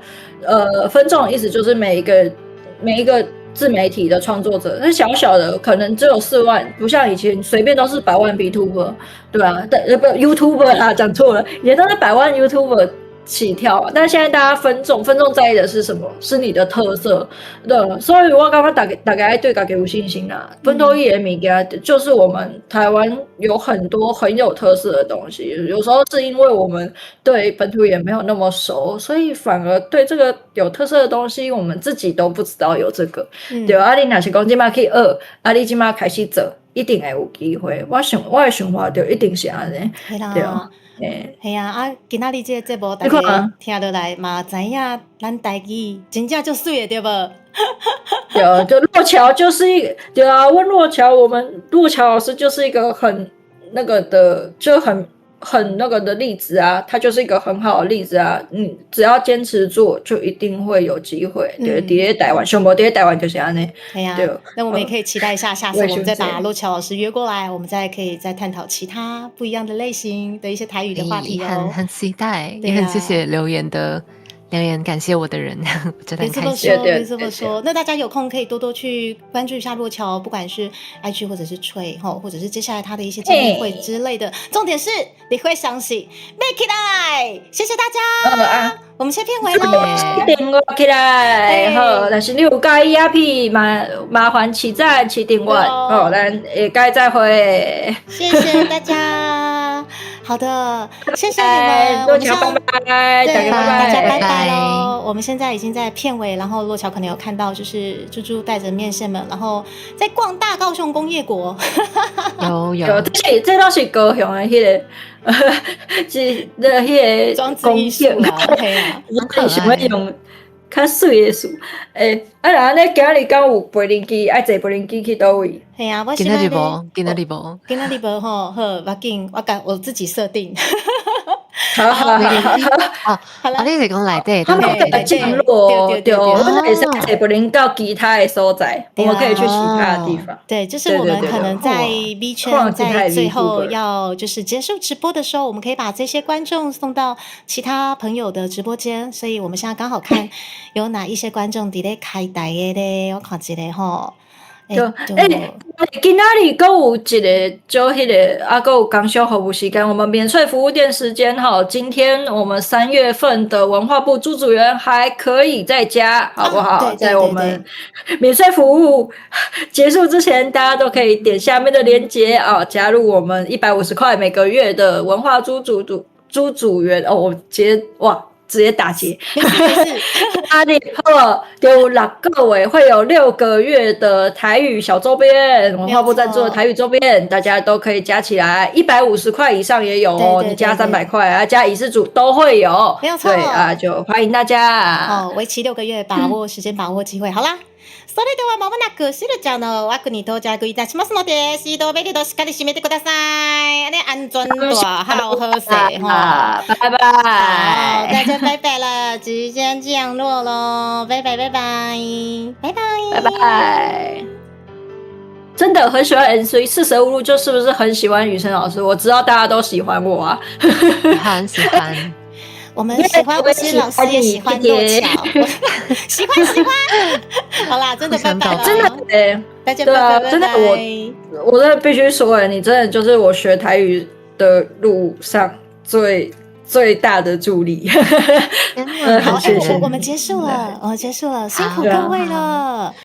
S3: 的意思就是每一个自媒体的创作者，那小小的可能只有4万，不像以前随便都是100万 VTuber， 对吧？不 YouTuber 啦，讲错了，也都是100万 YouTuber。起跳啊！但现在大家分众在意的是什么？是你的特色，对。所以我刚刚大概对自己有信心啦。本土语的物件就是我们台湾有很多很有特色的东西，有时候是因为我们对本土语没有那么熟，所以反而对这个有特色的东西，我们自己都不知道有这个。对啊，你若是讲今麦去学，你今麦开始做，一定会有机会。我的想法就一定是安尼，对啊。
S5: 系啊，今仔日这个节目大家听落来嘛，知影咱台语真正就水的对无？
S3: 对，就洛乔就是一个对啊，问洛乔，我们洛乔老师就是一个很那个的，就很那个的例子啊，他就是一个很好的例子啊。只要坚持做，就一定会有机会。对，在台湾，熊猫在台湾就是安尼。
S5: 对呀，那我们也可以期待一下，下次我们再把洛乔老师约过来，我们可以再探讨其他不一样的类型的一些台语的话题哦。
S4: 很期待，也很谢谢留言感谢我的人，真的很开心。
S5: 别这么说。那大家有空可以多多去关注一下洛乔，不管是 IG 或者是Trey或者是接下来他的一些见面会之类的。重点是你会相信 ，make it来，谢谢大家。我们先片尾咯，
S3: 订阅起来，好。但是你有介意阿屁，麻烦起赞起订阅，好，咱下再会。
S5: 谢谢大家。好的，谢谢你们，
S3: 洛乔拜拜，
S5: 大家拜拜喽。我们现在已经在片尾，然后洛乔可能有看到，就是猪猪带着面线们，然后在逛大高雄工业国。
S4: 有，
S3: 这都是高雄的迄个。是迄个
S5: 装置艺术啦，
S3: 我想要用较水的词。然后呢，今日敢有飞轮机，爱坐飞轮机去倒位？
S5: 系啊，我
S4: 今仔日无
S5: 好，我紧，我自己设定。
S3: 好，
S4: 你是讲内底，
S3: 他们的降落，对，我们也是坐飞轮到其他的所在，我们可以去其他的地方。
S5: 对，就是我们可能在 V 圈在最后要就是结束直播的时候，我们可以把这些观众送到其他朋友的直播间，所以我们现在刚好看有哪一些观众伫咧开台的咧，我看一下吼。
S3: 今仔日还有一个就迄个还有工商服务时间，我们免税服务店时间哈。今天我们3月份的文化部朱组员还可以在家，好不好？在我们免税服务结束之前，大家都可以点下面的链接啊，加入我们150块每个月的文化朱组员哦。我直接打结。阿里后有6个月会有6个月的台语小周边，文化部赞助的台语周边，大家都可以加起来150块以上也有哦。你加300块啊，加仪式组都会有，
S5: 没有错。
S3: 对啊，就欢迎大家。
S5: 为期6个月，把握时間，把握機會。好啦。それではまもなくしるちゃんの枠に到着いたしますので、シートベルトしっかり締めてください。安全度好喝水哈，
S3: 拜拜，
S5: 好，大家拜拜了，即将降落咯，拜拜拜拜拜拜
S3: 拜拜。真的很喜欢 N3 45路，就是不是很喜欢雨辰老师？我知道大家都喜欢我啊，
S4: 喜欢。
S5: 我们喜欢吴昕老师，也喜欢洛乔，喜欢。好啦，真的拜拜了，
S3: 真的
S5: 大家拜拜拜拜。
S3: 真的我真的必须说，你真的就是我学台语的路上最大的助力。
S5: 好，我们结束了，辛苦各位了。